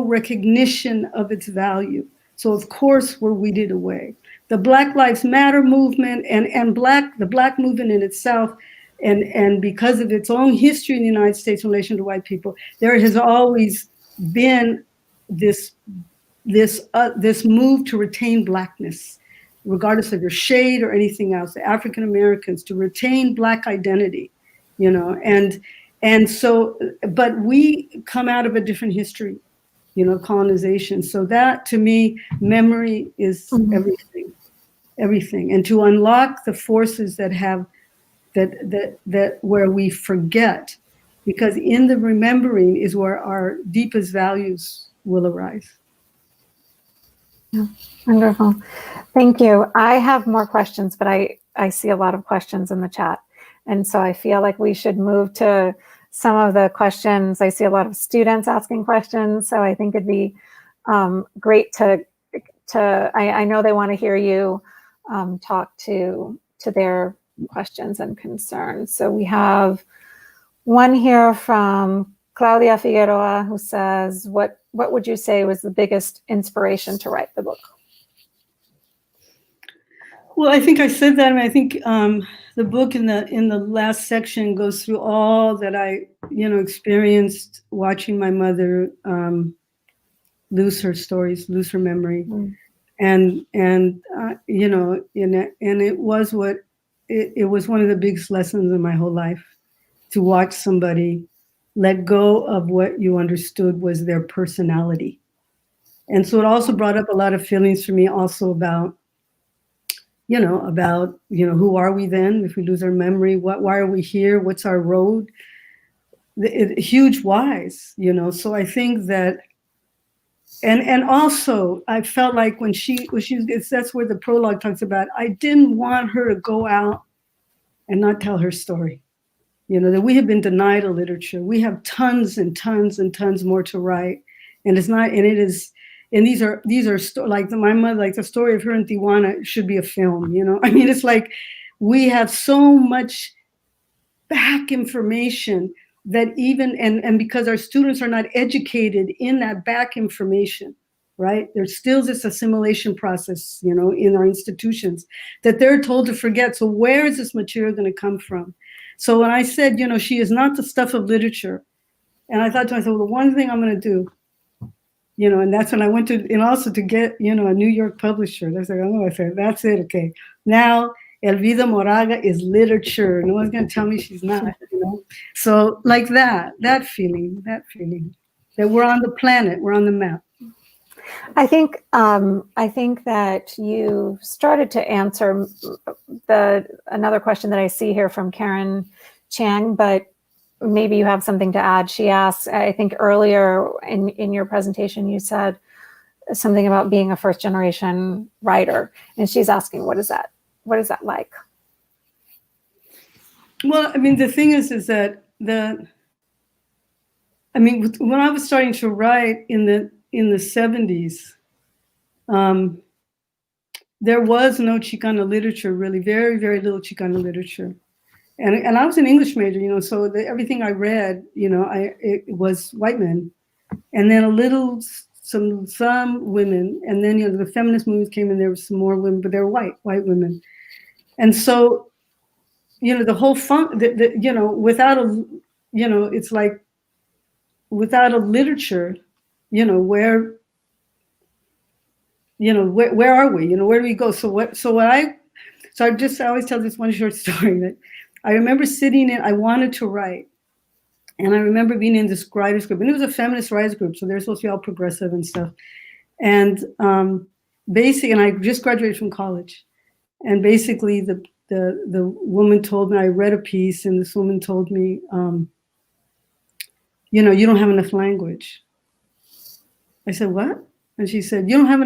recognition of its value. So of course we're weeded away. The Black Lives Matter movement and the Black movement in itself, and because of its own history in the United States in relation to white people, there has always been this move to retain Blackness, regardless of your shade or anything else, the African Americans, to retain Black identity, you know, and so, but we come out of a different history, you know, colonization. So that, to me, memory is everything. And to unlock the forces that have, that where we forget, because in the remembering is where our deepest values will arise. Yeah, wonderful. Thank you. I have more questions, but I see a lot of questions in the chat. And so I feel like we should move to some of the questions. I see a lot of students asking questions. So I think it'd be great to I know they want to hear you talk to their questions and concerns. So we have one here from Claudia Figueroa, who says, what would you say was the biggest inspiration to write the book? Well, I think I said that, and I think the book in the last section goes through all that I, you know, experienced watching my mother lose her stories, lose her memory, and you know, and it was it was one of the biggest lessons in my whole life, to watch somebody let go of what you understood was their personality. And so it also brought up a lot of feelings for me also about, you know, who are we then if we lose our memory? Why are we here? What's our road? Huge whys, you know. So I think that, and also I felt like when she that's where the prologue talks about, I didn't want her to go out and not tell her story. You know, that we have been denied a literature. We have tons and tons and tons more to write. And it's not, and it is, and these are like my mother, like the story of her in Tijuana should be a film, you know? I mean, it's like we have so much back information that even, and because our students are not educated in that back information, right? There's still this assimilation process, you know, in our institutions that they're told to forget. So where is this material going to come from? So when I said, you know, she is not the stuff of literature, and I thought to myself, well, the one thing I'm going to do, you know, and that's when I went to, and also to get, you know, a New York publisher. That's like, oh, I said, that's it. Okay. Now, Cherríe Moraga is literature. No one's going to tell me she's not, you know? So like that feeling that we're on the planet, we're on the map. I think that you started to answer another question that I see here from Karen Chang, but maybe you have something to add. She asks, I think earlier in your presentation, you said something about being a first generation writer, and she's asking, what is that like? Well, I mean, the thing is that I mean, when I was starting to write in the 70s, there was no Chicana literature, really, very, very little Chicana literature. And I was an English major, you know, so everything I read, you know, it was white men, and then a little some women, and then, you know, the feminist movement came and there was some more women, but they were white women. And so, you know, the whole you know, without a, you know, it's like without a literature, you know, where are we? You know, where do we go? So I always tell this one short story that I remember sitting in, I wanted to write. And I remember being in this writers group, and it was a feminist writers group, so they're supposed to be all progressive and stuff. And basically, and I just graduated from college. And basically, the woman told me, I read a piece, and this woman told me, you know, you don't have enough language. I said, what? And she said, you don't have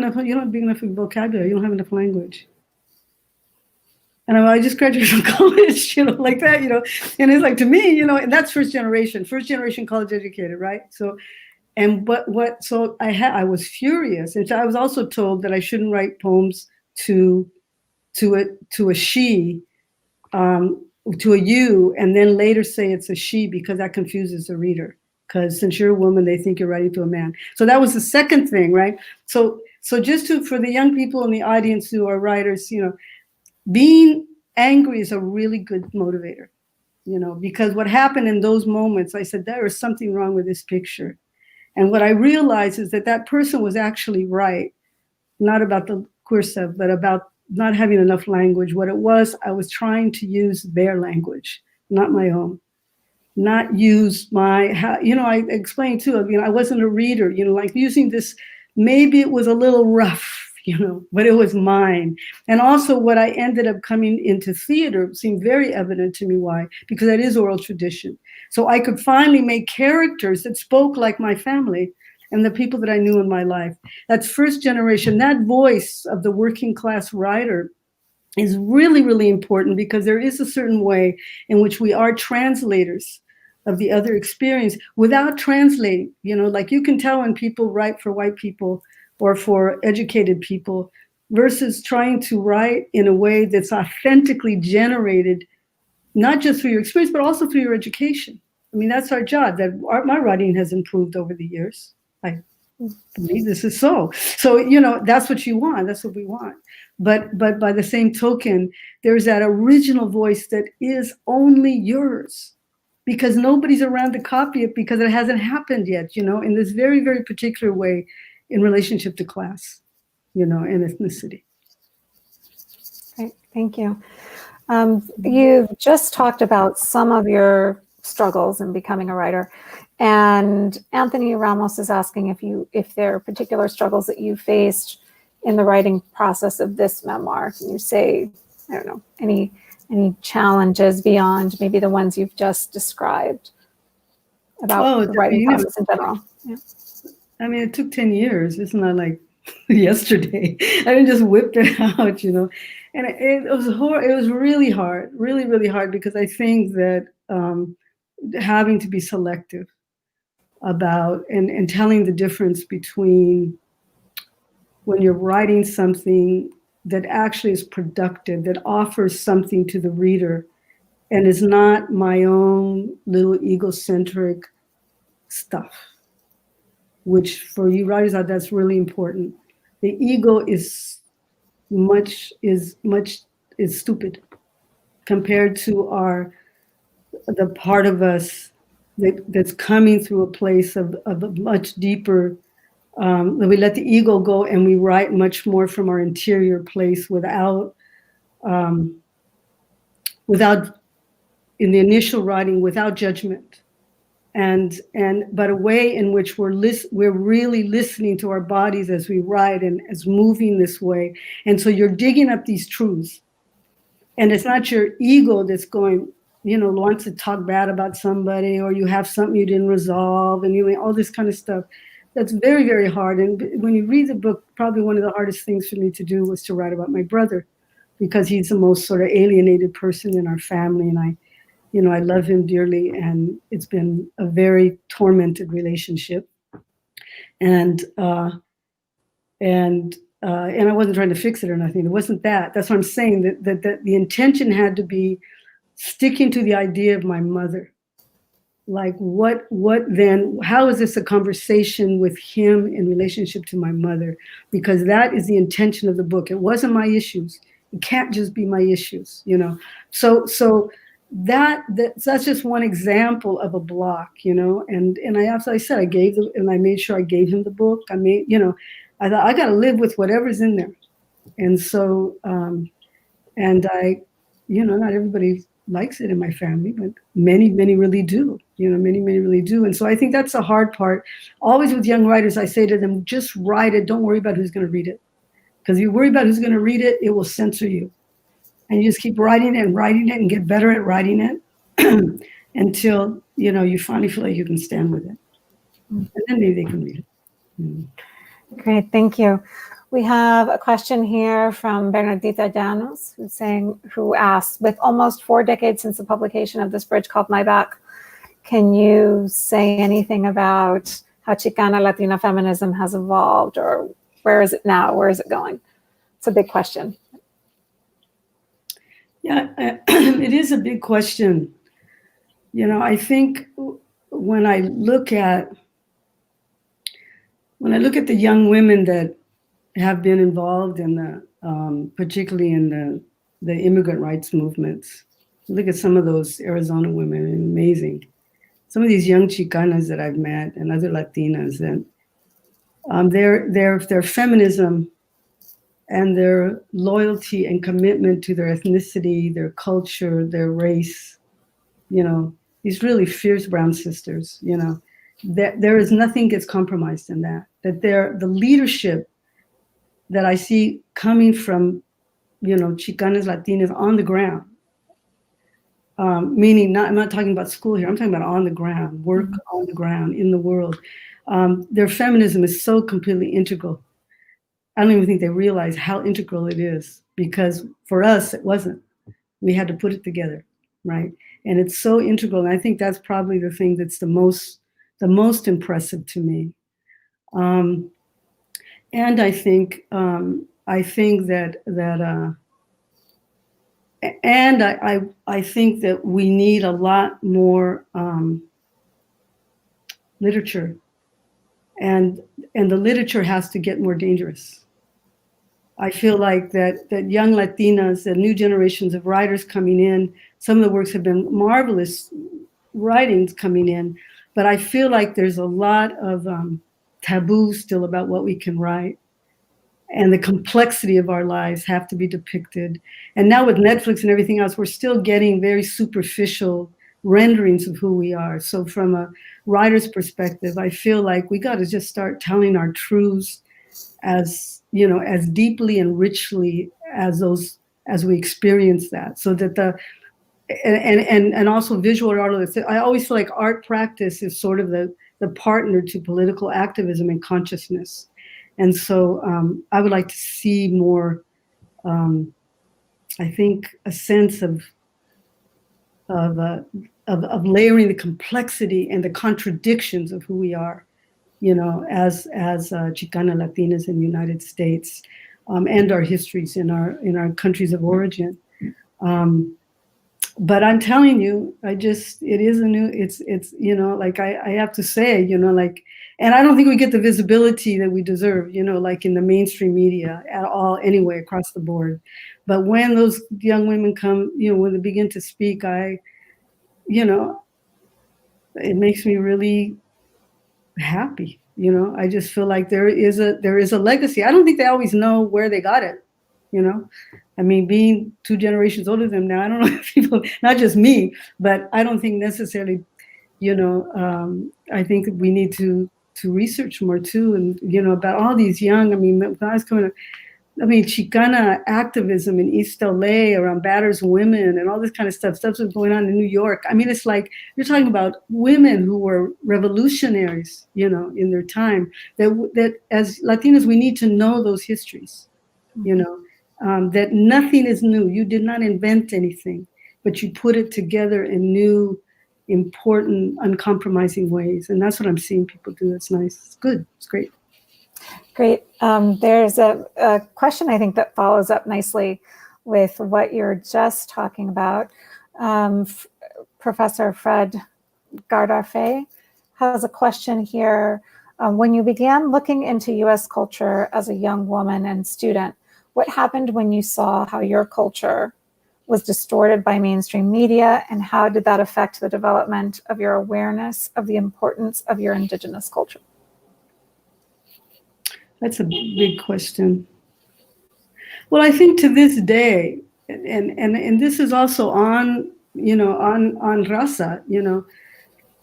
big enough vocabulary, you don't have enough language. And I just graduated from college, you know, like that, you know. And it's like, to me, you know, and that's first generation college educated, right? So, and so I was furious. And I was also told that I shouldn't write poems to a she, to a you, and then later say it's a she, because that confuses the reader. Because since you're a woman, they think you're writing to a man. So that was the second thing, right? So just for the young people in the audience who are writers, you know, being angry is a really good motivator, you know, because what happened in those moments, I said, there is something wrong with this picture. And what I realized is that person was actually right, not about the queer stuff, but about not having enough language. What it was, I was trying to use their language, not my own. Not use my, you know, I explained too, you know, I wasn't a reader, you know, like using this, maybe it was a little rough, you know, but it was mine. And also what I ended up coming into theater seemed very evident to me. Why? Because that is oral tradition. So I could finally make characters that spoke like my family and the people that I knew in my life. That's first generation. That voice of the working class writer is really, really important, because there is a certain way in which we are translators of the other experience without translating. You know, like you can tell when people write for white people or for educated people versus trying to write in a way that's authentically generated, not just through your experience, but also through your education. I mean, that's our job. My writing has improved over the years. I believe this is so. So, you know, that's what you want. That's what we want. But by the same token, there's that original voice that is only yours, because nobody's around to copy it, because it hasn't happened yet, you know, in this very, very particular way in relationship to class, you know, and ethnicity. Great, thank you. You've just talked about some of your struggles in becoming a writer, and Anthony Ramos is asking if there are particular struggles that you faced in the writing process of this memoir. Can you say, I don't know, any challenges beyond maybe the ones you've just described about the writing process in general? Yeah. I mean, it took 10 years. It's not like yesterday. I didn't just whip it out, you know. And it was really hard, really, really hard, because I think that having to be selective about and telling the difference between when you're writing something that actually is productive, that offers something to the reader, and is not my own little egocentric stuff, which for you writers out, that's really important. The ego is stupid compared to the part of us that's coming through a place of a much deeper, that we let the ego go and we write much more from our interior place without in the initial writing, without judgment, but a way in which we're really listening to our bodies as we write and as moving this way. And so you're digging up these truths, and it's not your ego that's going, you know, wants to talk bad about somebody, or you have something you didn't resolve, and you all this kind of stuff. That's very, very hard. And when you read the book, probably one of the hardest things for me to do was to write about my brother, because he's the most sort of alienated person in our family. And I love him dearly, and it's been a very tormented relationship. And I wasn't trying to fix it or nothing. It wasn't that. That's what I'm saying, that the intention had to be sticking to the idea of my mother. Like what then, how is this a conversation with him in relationship to my mother? Because that is the intention of the book. It wasn't my issues. It can't just be my issues, you know? So that's just one example of a block, you know? And as I said, I made sure I gave him the book. I made, you know, I thought I got to live with whatever's in there. And so, and I, you know, not everybody likes it in my family, but many really do, you know, many really do. And so I think that's the hard part. Always with young writers, I say to them, just write it. Don't worry about who's going to read it. Because if you worry about who's going to read it, it will censor you. And you just keep writing it and get better at writing it until, you know, you finally feel like you can stand with it. And then maybe they can read it. Great, thank you. We have a question here from Bernardita Llanos, who asks, with almost 4 decades since the publication of This Bridge Called My Back, can you say anything about how Chicana Latina feminism has evolved, or where is it now? Where is it going? It's a big question. Yeah, it is a big question. You know, I think when I look at the young women that have been involved in the, particularly in the immigrant rights movements. Look at some of those Arizona women, amazing. Some of these young Chicanas that I've met and other Latinas, and their feminism and their loyalty and commitment to their ethnicity, their culture, their race, you know, these really fierce brown sisters, you know, there is nothing gets compromised in that the leadership that I see coming from, you know, Chicanas, Latinas on the ground, meaning I'm not talking about school here, I'm talking about on the ground, work on the ground in the world. Their feminism is so completely integral. I don't even think they realize how integral it is, because for us, it wasn't. We had to put it together, right? And it's so integral. And I think that's probably the thing that's the most impressive to me. And I think I think that we need a lot more literature, and the literature has to get more dangerous. I feel like that young Latinas, the new generations of writers coming in, some of the works have been marvelous writings coming in, but I feel like there's a lot of taboo still about what we can write, and the complexity of our lives have to be depicted. And now with Netflix and everything else, we're still getting very superficial renderings of who we are. So from a writer's perspective, I feel like we got to just start telling our truths as, you know, as deeply and richly as we experience that, so that and also visual art. I always feel like art practice is sort of the partner to political activism and consciousness. And so I would like to see more, I think, a sense of layering the complexity and the contradictions of who we are, you know, as Chicana Latinas in the United States, and our histories in our countries of origin. But I'm telling you, it's you know, like I have to say, you know, like, and I don't think we get the visibility that we deserve, you know, like in the mainstream media at all, anyway, across the board. But when those young women come, you know, when they begin to speak, you know, it makes me really happy. You know, I just feel like there is a legacy. I don't think they always know where they got it, you know. I mean, being 2 generations older than them now, I don't know if people, not just me, but I don't think necessarily, you know, I think we need to research more too, and, you know, about all these young, I mean, when I was coming up, I mean, Chicana activism in East LA around battered women and all this kind of stuff was going on in New York. I mean, it's like, you're talking about women who were revolutionaries, you know, in their time, that as Latinas, we need to know those histories, you know, that nothing is new. You did not invent anything, but you put it together in new, important, uncompromising ways. And that's what I'm seeing people do. It's nice. It's good. It's great. Great. There's a question, I think, that follows up nicely with what you're just talking about. Professor Fred Gardarfe has a question here. When you began looking into US culture as a young woman and student, what happened when you saw how your culture was distorted by mainstream media, and how did that affect the development of your awareness of the importance of your indigenous culture? That's a big question. Well, I think to this day, and this is also on, on Raza,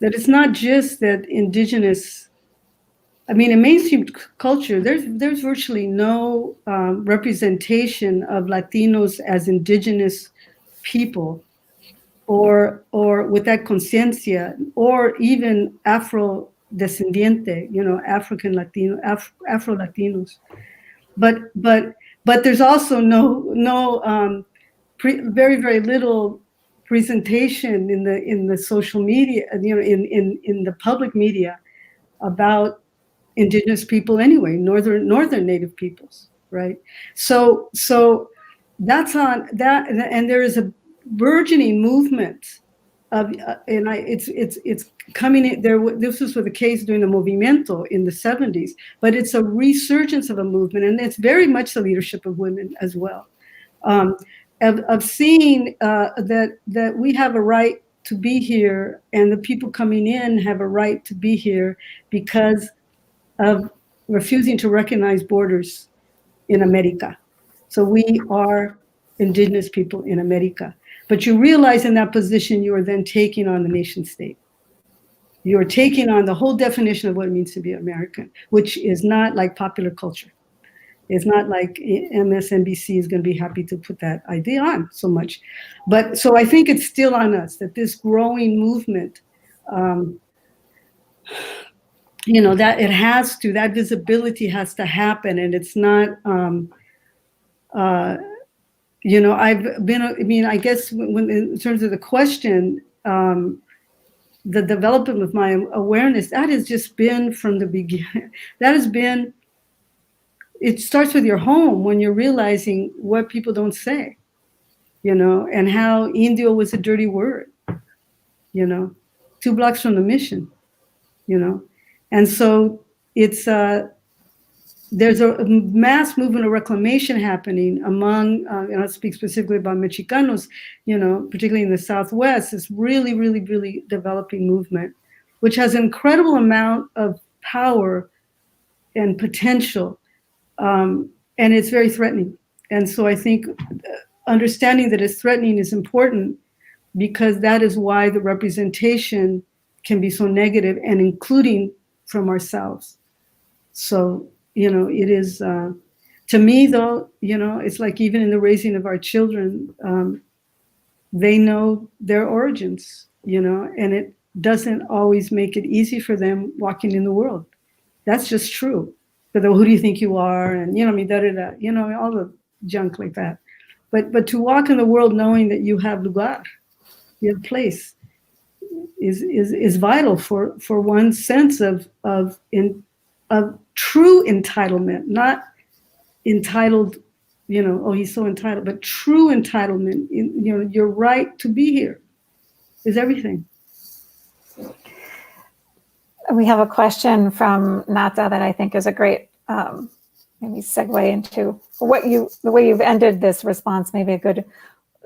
that it's not just that indigenous, in mainstream culture, there's virtually no representation of Latinos as indigenous people, or with that conciencia, or even Afro-descendiente, African Latino, Afro Latinos. But there's also very, very little presentation in the social media, in the public media about indigenous people anyway, northern native peoples, right? So that's on that, and there is a burgeoning movement of, it's coming in there. This was with the case during the movimiento in the 70s, but it's a resurgence of a movement, and it's very much the leadership of women as well, of seeing that we have a right to be here, and the people coming in have a right to be here because of refusing to recognize borders in America. So we are indigenous people in America. But you realize in that position, you are then taking on the nation state. You are taking on the whole definition of what it means to be American, which is not like popular culture. It's not like MSNBC is going to be happy to put that idea on so much. But so I think it's still on us that this growing movement, that it has to, that visibility has to happen. And it's not, I've been, I guess when in terms of the question, the development of my awareness, that has just been from the beginning. That has been, it starts with your home when you're realizing what people don't say, and how Indio was a dirty word, 2 blocks from the mission, And so it's, there's a mass movement of reclamation happening among, and I'll speak specifically about Mexicanos, particularly in the Southwest, this really, really, really developing movement, which has an incredible amount of power and potential, and it's very threatening. And so I think understanding that it's threatening is important, because that is why the representation can be so negative, and including from ourselves. So, it is, to me though, it's like even in the raising of our children, they know their origins, and it doesn't always make it easy for them walking in the world. That's just true. But who do you think you are? And, all the junk like that. But to walk in the world knowing that you have lugar, you have place, is vital for one's sense of true entitlement, not entitled, he's so entitled, but true entitlement. Your right to be here is everything. We have a question from Nata that I think is a great maybe segue into the way you've ended this response, maybe a good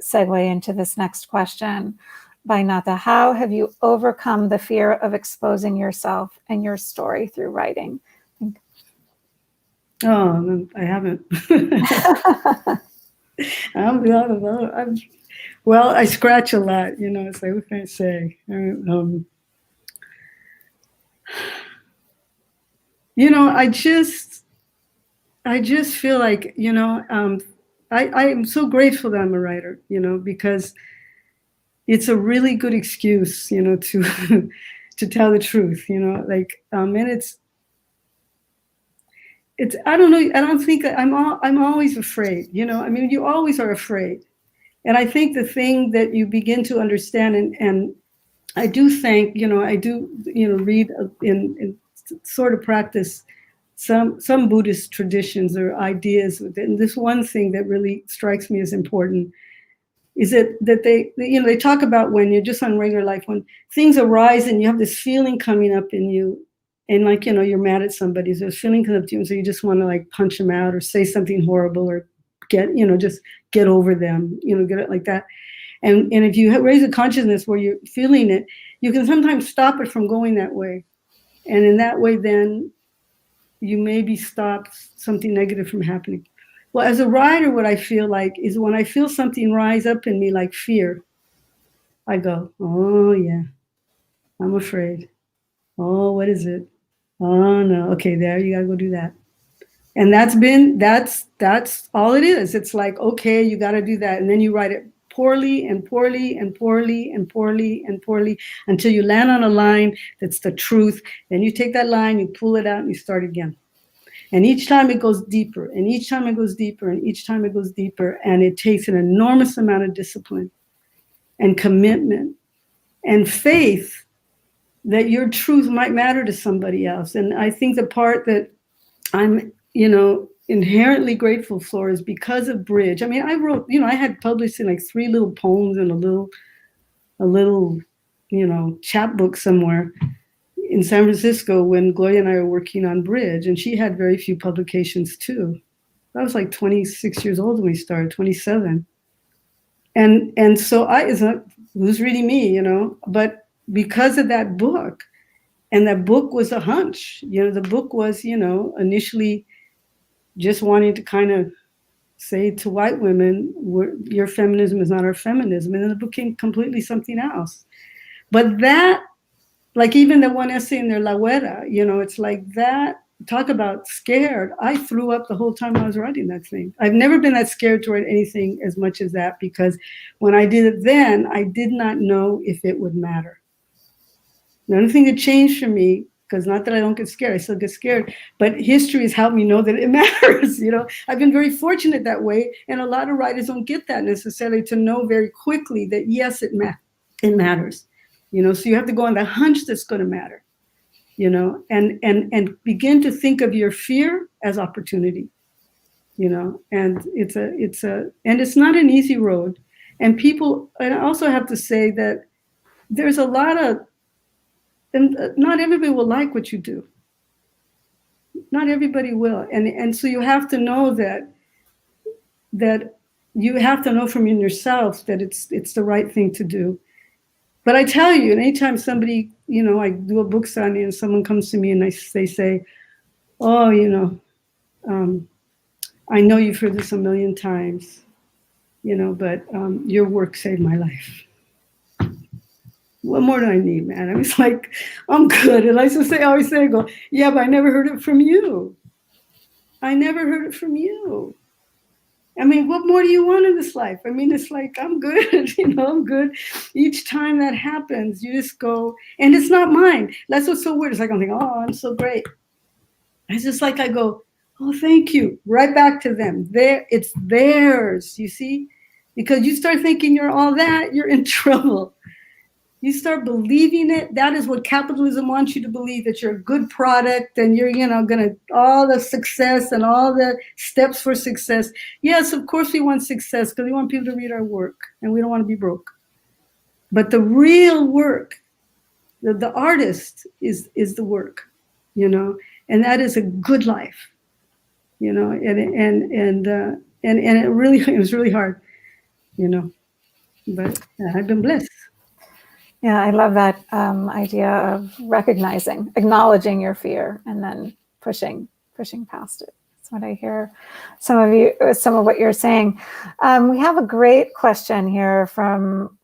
segue into this next question by Nata. How have you overcome the fear of exposing yourself and your story through writing? Oh, I haven't. Well, I scratch a lot, it's like, what can I say? I just feel like, I am so grateful that I'm a writer, because it's a really good excuse, to to tell the truth, and it's I don't know, I don't think I'm always afraid, you always are afraid. And I think the thing that you begin to understand, and I do think, I do, read in sort of practice some Buddhist traditions or ideas. And this one thing that really strikes me as important is that they talk about when you're just on regular life, when things arise and you have this feeling coming up in you, and like, you're mad at somebody, so this feeling comes up to you, and so you just want to like punch them out or say something horrible or just get over them, get it like that. And if you raise a consciousness where you're feeling it, you can sometimes stop it from going that way. And in that way, then you maybe stop something negative from happening. Well, as a writer, what I feel like is when I feel something rise up in me like fear, I go, oh yeah, I'm afraid. Oh, what is it? Oh no, okay, there, you gotta go do that. And that's all it is. It's like, okay, you gotta do that. And then you write it poorly and poorly and poorly and poorly and poorly until you land on a line that's the truth. Then you take that line, you pull it out, and you start again. And each time it goes deeper, and each time it goes deeper, and each time it goes deeper. And it takes an enormous amount of discipline and commitment and faith that your truth might matter to somebody else. And I think the part that I'm, inherently grateful for is because of Bridge. I mean, I wrote, I had published in like 3 little poems and a little, chapbook somewhere in San Francisco when Gloria and I were working on Bridge, and she had very few publications too. I was like 26 years old when we started, 27. And so who's reading me, but because of that book, and that book was a hunch, the book was, initially just wanting to kind of say to white women, your feminism is not our feminism. And then the book became completely something else. But that, like even the one essay in there, La Huera, it's like that, talk about scared. I threw up the whole time I was writing that thing. I've never been that scared to write anything as much as that, because when I did it then, I did not know if it would matter. The only thing that changed for me, because not that I don't get scared, I still get scared, but history has helped me know that it matters. I've been very fortunate that way, and a lot of writers don't get that necessarily, to know very quickly that yes, it matters. So you have to go on the hunch that's going to matter, and begin to think of your fear as opportunity, and it's not an easy road. And I also have to say that there's a lot of, and not everybody will like what you do. Not everybody will. And so you have to know that you have to know from yourself that it's the right thing to do. But I tell you, anytime somebody, I do a book signing and someone comes to me and they say, oh, I know you've heard this a million times, but your work saved my life. What more do I need, man? I was like, I'm good. And I always say, yeah, but I never heard it from you. I never heard it from you. I mean, what more do you want in this life? I mean, it's like, I'm good, I'm good. Each time that happens, you just go, and it's not mine. That's what's so weird. It's like, I'm thinking, oh, I'm so great. It's just like, I go, oh, thank you. Right back to them. It's theirs, you see? Because you start thinking you're all that, you're in trouble. You start believing it. That is what capitalism wants you to believe, that you're a good product and you're, all the success and all the steps for success. Yes, of course we want success because we want people to read our work and we don't want to be broke. But the real work, the artist is the work, and that is a good life, and it was really hard, but I've been blessed. Yeah, I love that idea of acknowledging your fear, and then pushing past it. That's what I hear some of what you're saying. We have a great question here from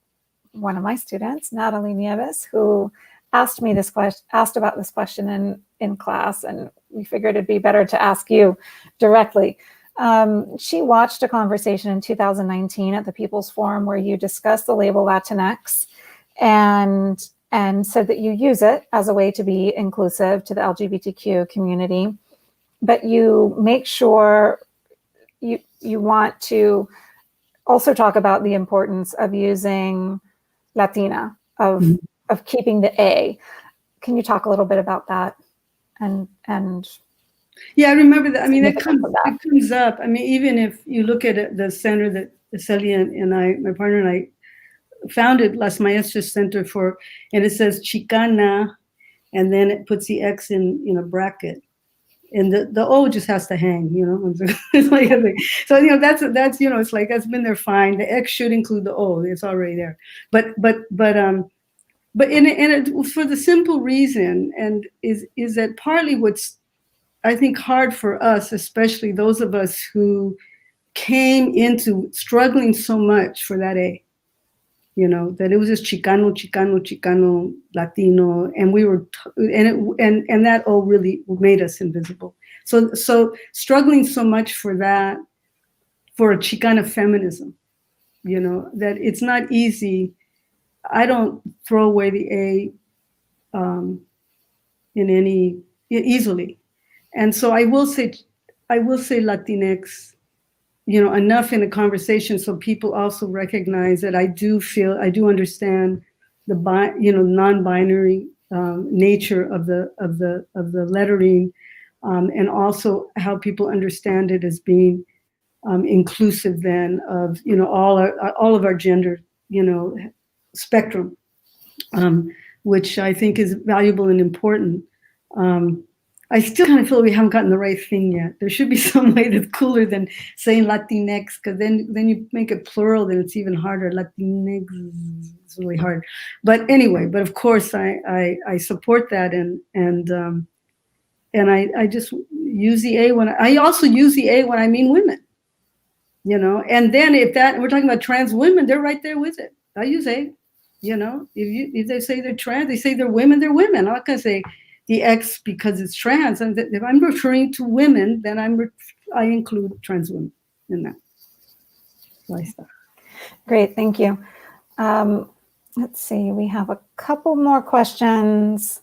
one of my students, Natalie Nieves, who asked about this question in class, and we figured it'd be better to ask you directly. She watched a conversation in 2019 at the People's Forum where you discussed the label Latinx, and said that you use it as a way to be inclusive to the LGBTQ community, but you make sure you want to also talk about the importance of using Latina, of keeping the A. Can you talk a little bit about that and Yeah, I remember that. I mean, it significance of that. comes up. I mean, even if you look at it, the center that Celia and I, my partner and I, founded Las Maestras Center for, and it says Chicana, and then it puts the X in a bracket. And the O just has to hang, you know. It's like, so, you know, that's, you know, it's like, that's been there fine. The X should include the O. It's already there. But in it, for the simple reason, and is that partly what's, I think, hard for us, especially those of us who came into struggling so much for that A, you know, that it was just Chicano, Chicano, Chicano, Latino, and we were, and that all really made us invisible. So struggling so much for that, for a Chicana feminism, you know, that it's not easy. I don't throw away the A easily. And so I will say Latinx, you know, enough in a conversation so people also recognize that I do understand the non-binary nature of the lettering, and also how people understand it as being inclusive then of, you know, all of our gender, you know, spectrum, which I think is valuable and important. I still kind of feel we haven't gotten the right thing yet. There should be some way that's cooler than saying Latinx, because then you make it plural, then it's even harder. Latinx is really hard. But anyway, but of course I support that, and I just use the A when I also use the A when I mean women, you know. And then if that we're talking about trans women, they're right there with it. I use A, you know. If they say they're trans, they say they're women. They're women. I'm not gonna say the X because it's trans. And if I'm referring to women, then I include trans women in that lifestyle. Great, thank you. Let's see, we have a couple more questions.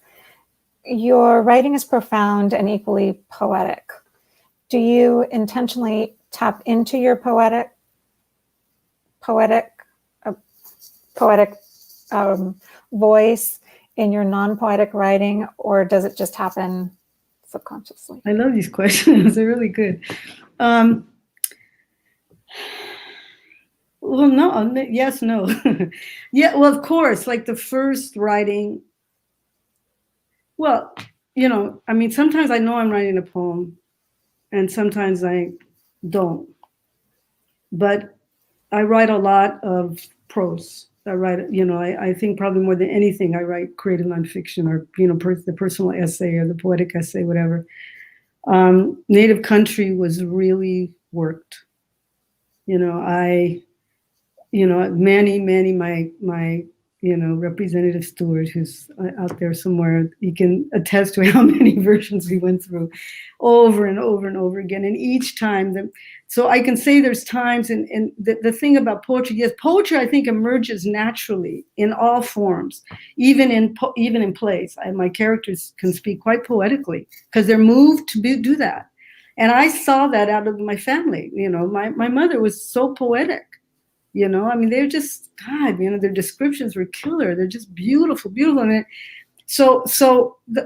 Your writing is profound and equally poetic. Do you intentionally tap into your poetic voice in your non-poetic writing, or does it just happen subconsciously? I love these questions. They're really good. Well, no, yes, no. Yeah, well, of course, like the first writing, well, you know, I mean, sometimes I know I'm writing a poem and sometimes I don't. But I write a lot of prose. I write, you know, I think probably more than anything, I write creative nonfiction, or, you know, the personal essay or the poetic essay, whatever. Native Country was really worked. You know, Manny, my, you know, Representative Stewart, who's out there somewhere, he can attest to how many versions we went through over and over and over again. And each time, so I can say there's times, and the thing about poetry, yes, poetry I think emerges naturally in all forms, even in plays. My characters can speak quite poetically because they're moved to do that. And I saw that out of my family. You know, my mother was so poetic. You know, I mean, they're just, God, you know, their descriptions were killer. They're just beautiful, beautiful. And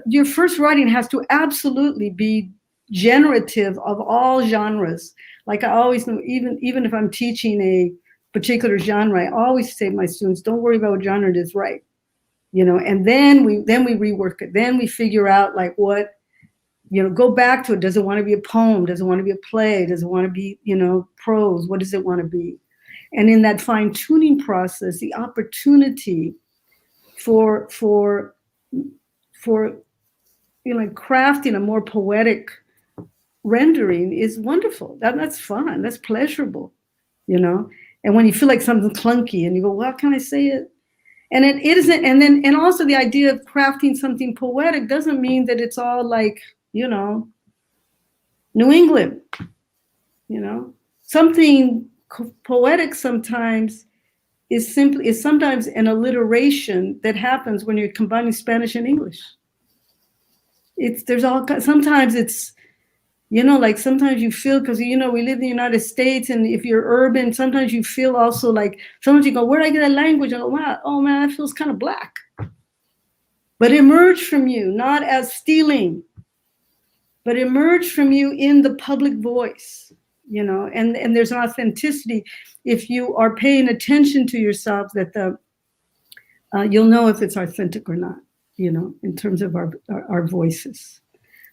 your first writing has to absolutely be generative of all genres. Like I always know, even if I'm teaching a particular genre, I always say to my students, don't worry about what genre it is, right? You know, and then we rework it. Then we figure out like what, you know, go back to it. Does it want to be a poem? Does it want to be a play? Does it want to be, you know, prose? What does it want to be? And in that fine-tuning process, the opportunity for you know, crafting a more poetic rendering is wonderful. That's fun. That's pleasurable, you know. And when you feel like something's clunky and you go, well, how can I say it? And it isn't. And also the idea of crafting something poetic doesn't mean that it's all like, you know, New England, you know, something poetic sometimes is sometimes an alliteration that happens when you're combining Spanish and English. Sometimes it's, you know, like sometimes you feel, because, you know, we live in the United States, and if you're urban, sometimes you feel also like, sometimes you go, where did I get that language? And I go, wow, oh man, that feels kind of black. But it emerged from you, not as stealing, but emerge from you in the public voice, you know, and there's an authenticity. If you are paying attention to yourself, that you'll know if it's authentic or not, you know, in terms of our voices.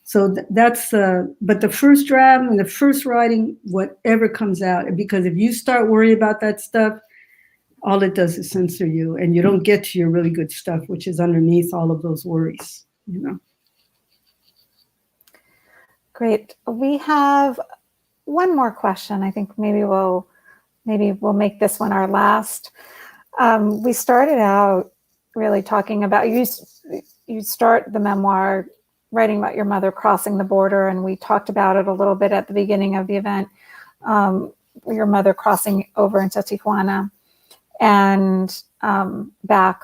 So that's, but the first draft and the first writing, whatever comes out, because if you start worrying about that stuff, all it does is censor you, and you don't get to your really good stuff, which is underneath all of those worries, you know. Great. We have one more question. I think maybe we'll make this one our last. We started out really talking about, you start the memoir writing about your mother crossing the border, and we talked about it a little bit at the beginning of the event, your mother crossing over into Tijuana and back.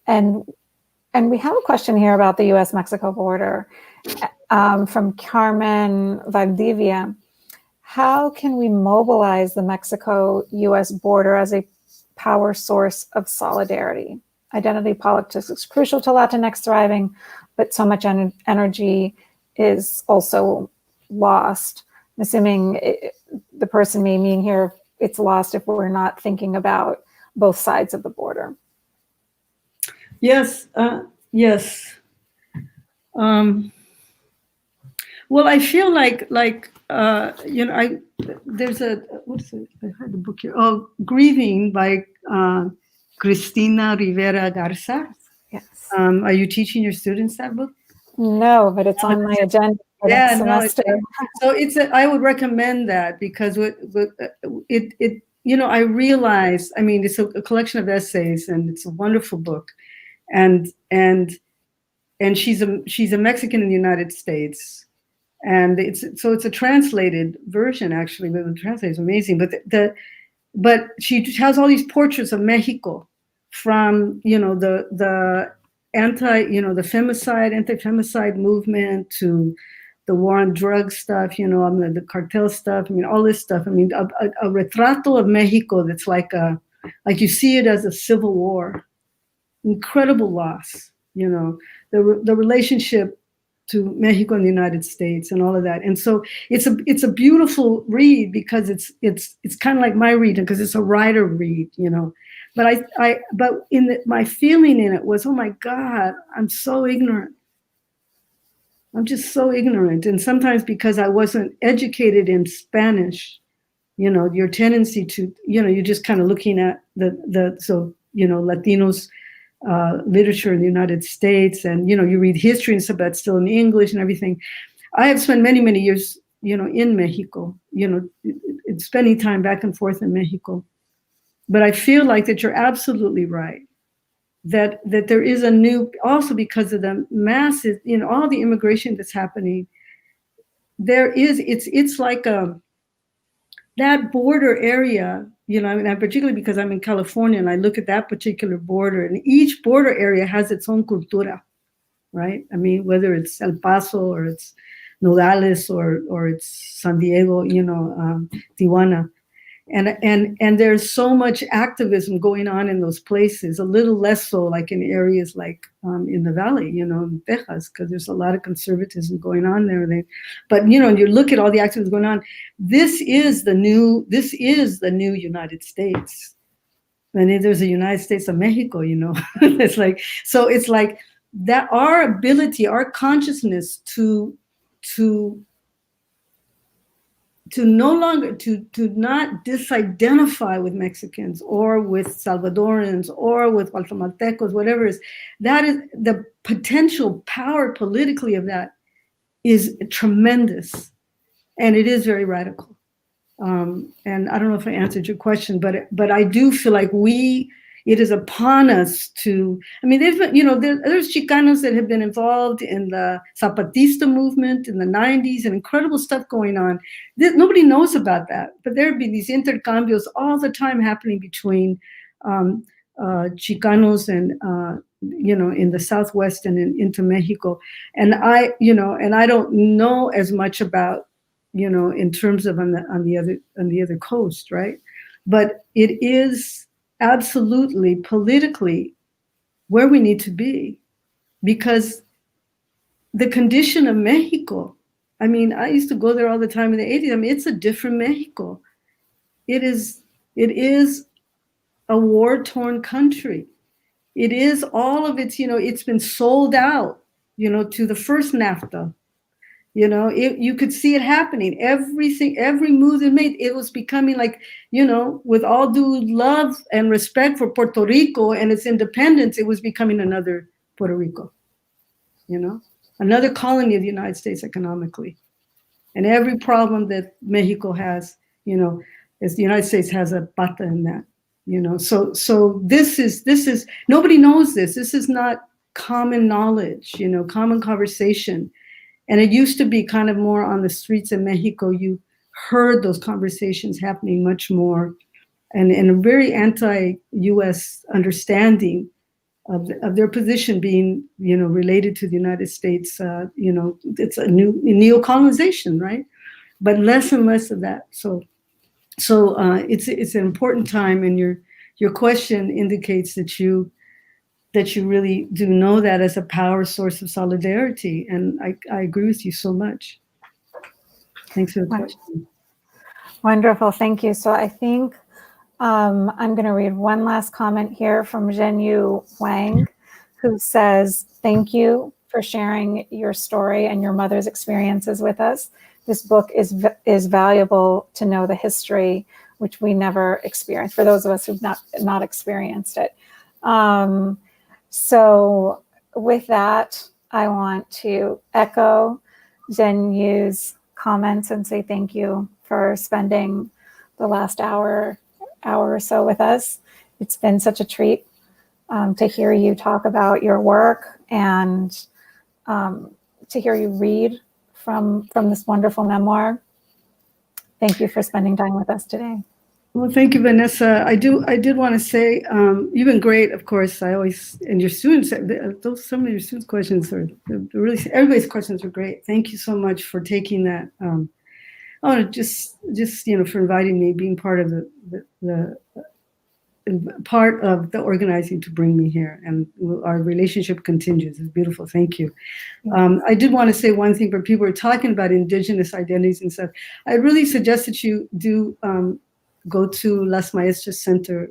And we have a question here about the US-Mexico border from Carmen Valdivia. How can we mobilize the Mexico-US border as a power source of solidarity? Identity politics is crucial to Latinx thriving, but so much energy is also lost. I'm assuming the person may mean here, it's lost if we're not thinking about both sides of the border. Yes, yes. Well, I feel like you know, there's a, what's it? I had the book here. Oh, Grieving by Cristina Rivera Garza. Yes. Are you teaching your students that book? No, but it's on my agenda for next semester. So I would recommend that, because it you know, I realized, I mean, it's a collection of essays, and it's a wonderful book, and she's a Mexican in the United States, and it's a translated version, actually, but the translation is amazing. But she has all these portraits of Mexico, from, you know, the anti-femicide movement to the war on drugs stuff, you know, the cartel stuff. I mean, all this stuff. I mean, a retrato of Mexico that's like you see it as a civil war, incredible loss, you know, the relationship to Mexico and the United States and all of that. And so it's a beautiful read, because it's kind of like my read, because it's a writer read, you know. But my feeling in it was, oh my God, I'm so ignorant. I'm just so ignorant. And sometimes because I wasn't educated in Spanish, you know, your tendency to, you know, you're just kind of looking at so, you know, Latinos literature in the United States, and, you know, you read history and stuff that's still in English and everything. I have spent many, many years, you know, in Mexico, you know, spending time back and forth in Mexico. But I feel like that you're absolutely right, that there is a new, also because of the massive, you know, all the immigration that's happening, it's like that border area, you know, I mean, particularly because I'm in California, and I look at that particular border, and each border area has its own cultura, right? I mean, whether it's El Paso or it's Nogales or it's San Diego, you know, Tijuana. And there's so much activism going on in those places, a little less so like in areas like in the valley, you know, in Texas, because there's a lot of conservatism going on there. But, you know, you look at all the activism going on, this is the new United States. And there's a United States of Mexico, you know. It's like that our ability, our consciousness to no longer, to not disidentify with Mexicans or with Salvadorans or with Guatemaltecos, whatever it is, that is the potential power politically of that is tremendous, and it is very radical. And I don't know if I answered your question, but I do feel like it is upon us to, I mean, there's Chicanos that have been involved in the Zapatista movement in the 90s, and incredible stuff going on. Nobody knows about that, but there'd be these intercambios all the time happening between Chicanos and, you know, in the Southwest and into Mexico. And I don't know as much about, you know, in terms of on the other coast, right? But it is absolutely politically where we need to be, because the condition of Mexico I mean, I used to go there all the time in the 80s. I mean, it's a different Mexico. It is a war-torn country. It is all of its, it's been sold out, to the first NAFTA. You could see it happening. Everything, every move they made, it was becoming like, with all due love and respect for Puerto Rico and its independence, it was becoming another Puerto Rico, another colony of the United States economically. And every problem that Mexico has, is the United States has a pata in that, So this is nobody knows this. This is not common knowledge, common conversation. And it used to be kind of more on the streets of Mexico. You heard those conversations happening much more, and a very anti-U.S. understanding of their position being, related to the United States. It's a new neo-colonization, right? But less and less of that. So it's an important time, and your question indicates that you really do know that as a power source of solidarity. And I agree with you so much. Thanks for the question. Wonderful, thank you. So I think I'm going to read one last comment here from Zhenyu Wang, who says, thank you for sharing your story and your mother's experiences with us. This book is valuable to know the history, which we never experienced, for those of us who've not experienced it. So with that, I want to echo Zhenyu's comments and say thank you for spending the last hour or so with us. It's been such a treat to hear you talk about your work and to hear you read from this wonderful memoir. Thank you for spending time with us today. Well, thank you, Vanessa. I did want to say, you've been great, of course. And your students, some of your students' questions are really, everybody's questions are great. Thank you so much for taking that. I want to just for inviting me, being part of the organizing to bring me here, and our relationship continues. It's beautiful. Thank you. I did want to say one thing, but people are talking about indigenous identities and stuff. I really suggest that you do go to Las Maestras Center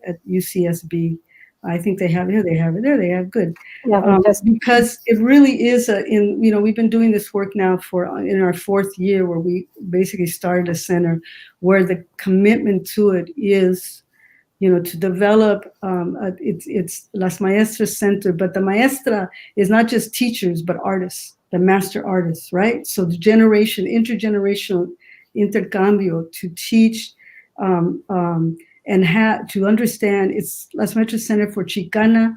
at UCSB. I think they have it. Here they have it. There they have. Good. Yeah, because it really is we've been doing this work now in our 4th year, where we basically started a center where the commitment to it is, to develop, it's Las Maestras Center, but the maestra is not just teachers, but artists, the master artists, right? So the intergenerational intercambio to teach, and to understand. It's Las Maestras Center for Chicana,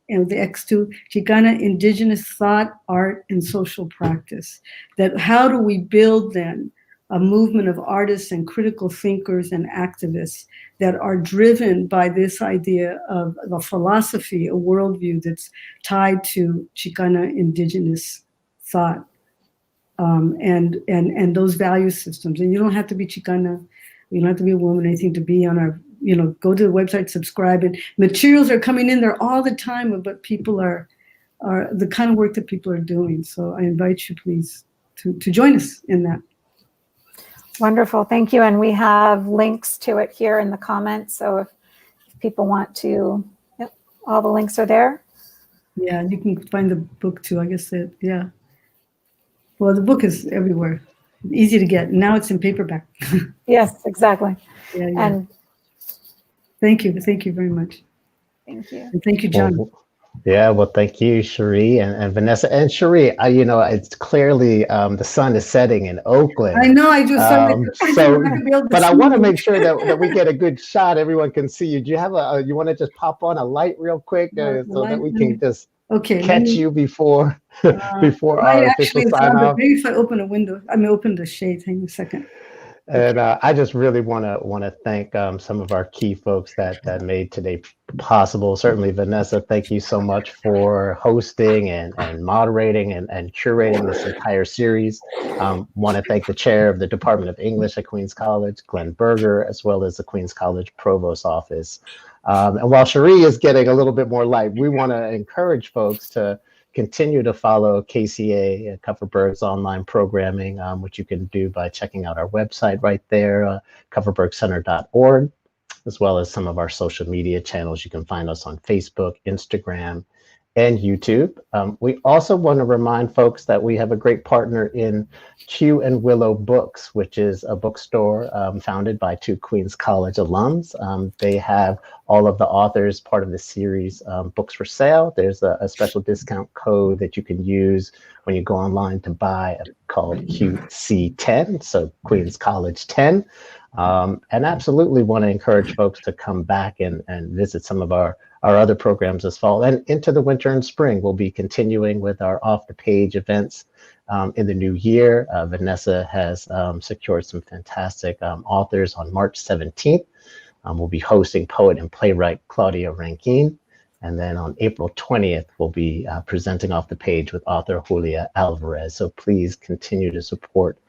and the X2, Chicana Indigenous Thought, Art, and Social Practice. That how do we build then a movement of artists and critical thinkers and activists that are driven by this idea of a philosophy, a worldview that's tied to Chicana indigenous thought, and those value systems. And you don't have to be Chicana, you don't have to be a woman, anything to be on our, go to the website, subscribe, and materials are coming in there all the time of what people are the kind of work that people are doing. So I invite you, please, to join us in that. Wonderful, thank you. And we have links to it here in the comments. So if people want to, yep, all the links are there. Yeah, you can find the book too, I guess. Yeah. Well, the book is everywhere. Easy to get. Now it's in paperback. Yes, exactly. Yeah. And thank you very much. Thank you. And thank you, John. Well, thank you, Cherie and Vanessa. And Cherie, it's clearly the sun is setting in Oakland. I know, I just but I want to make sure that we get a good shot. Everyone can see you. Do you have you want to just pop on a light real quick so that we can just catch you before our official sign off? Maybe if I open a window, open the shade. Hang on a second. And I just really want to thank some of our key folks that made today possible. Certainly, Vanessa, thank you so much for hosting and moderating and curating this entire series. Want to thank the chair of the Department of English at Queens College, Glenn Berger, as well as the Queens College Provost Office. And while Cherie is getting a little bit more light, we want to encourage folks to continue to follow KCA, Kupferberg's online programming, which you can do by checking out our website right there, kupferbergcenter.org, as well as some of our social media channels. You can find us on Facebook, Instagram, and YouTube. We also want to remind folks that we have a great partner in Q and Willow Books, which is a bookstore founded by two Queens College alums. They have all of the authors part of the series books for sale. There's a special discount code that you can use when you go online to buy called QC10, so Queens College 10. And absolutely want to encourage folks to come back and visit some of our other programs this fall and into the winter and spring. We'll be continuing with our off the page events in the new year. Vanessa has secured some fantastic authors on March 17th. We'll be hosting poet and playwright Claudia Rankin. And then on April 20th, we'll be presenting off the page with author Julia Alvarez. So please continue to support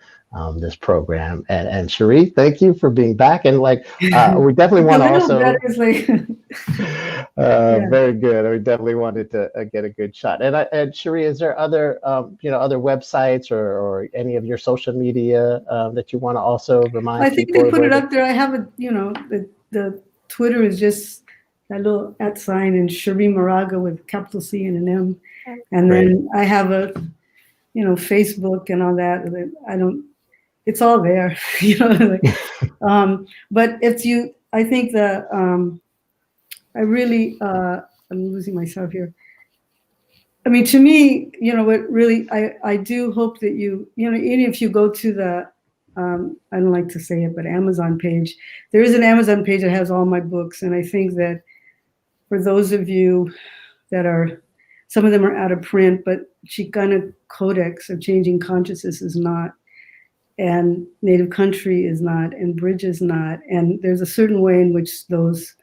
this program. And Cherie, thank you for being back. And we definitely want to also very good. We definitely wanted to get a good shot. And Cherie, is there other other websites or any of your social media that you want to also remind people? I think they put it up there. I have the Twitter is just that little @ and Cherie Moraga with capital C and an M. And then I have a Facebook and all that. It's all there, but I think that I really, I'm losing myself here. I mean, to me, what really, I do hope that even if you go to the, I don't like to say it, but Amazon page, there is an Amazon page that has all my books. And I think that for those of you that some of them are out of print, but Chicana Codex of Changing Consciousness is not. And Native Country is not, and Bridge is not. And there's a certain way in which those,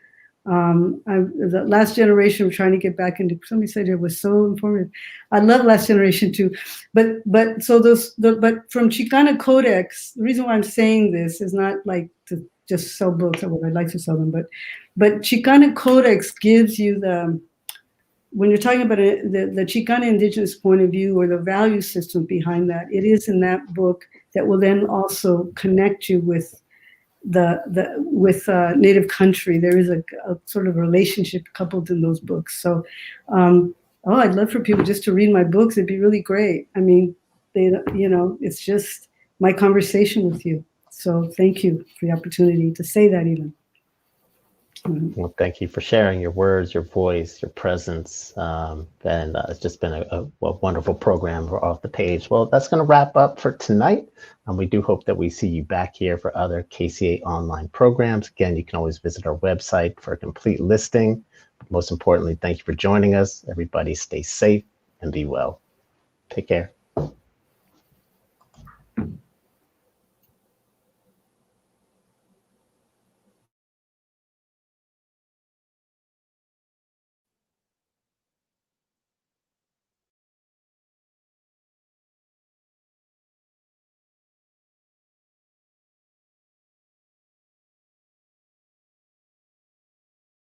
the last generation of trying to get back into, somebody said it was so informative. I love Last Generation too. But from Chicana Codex, the reason why I'm saying this is not like to just sell books, although I'd like to sell them, but Chicana Codex gives you when you're talking about the Chicana indigenous point of view or the value system behind that, it is in that book that will then also connect you with Native Country. There is a sort of relationship coupled in those books. So, I'd love for people just to read my books. It'd be really great. I mean, it's just my conversation with you. So thank you for the opportunity to say that even. Well, thank you for sharing your words, your voice, your presence, and it's just been a wonderful program off the page. Well, that's going to wrap up for tonight. We do hope that we see you back here for other KCA online programs. Again, you can always visit our website for a complete listing. But most importantly, thank you for joining us. Everybody stay safe and be well. Take care.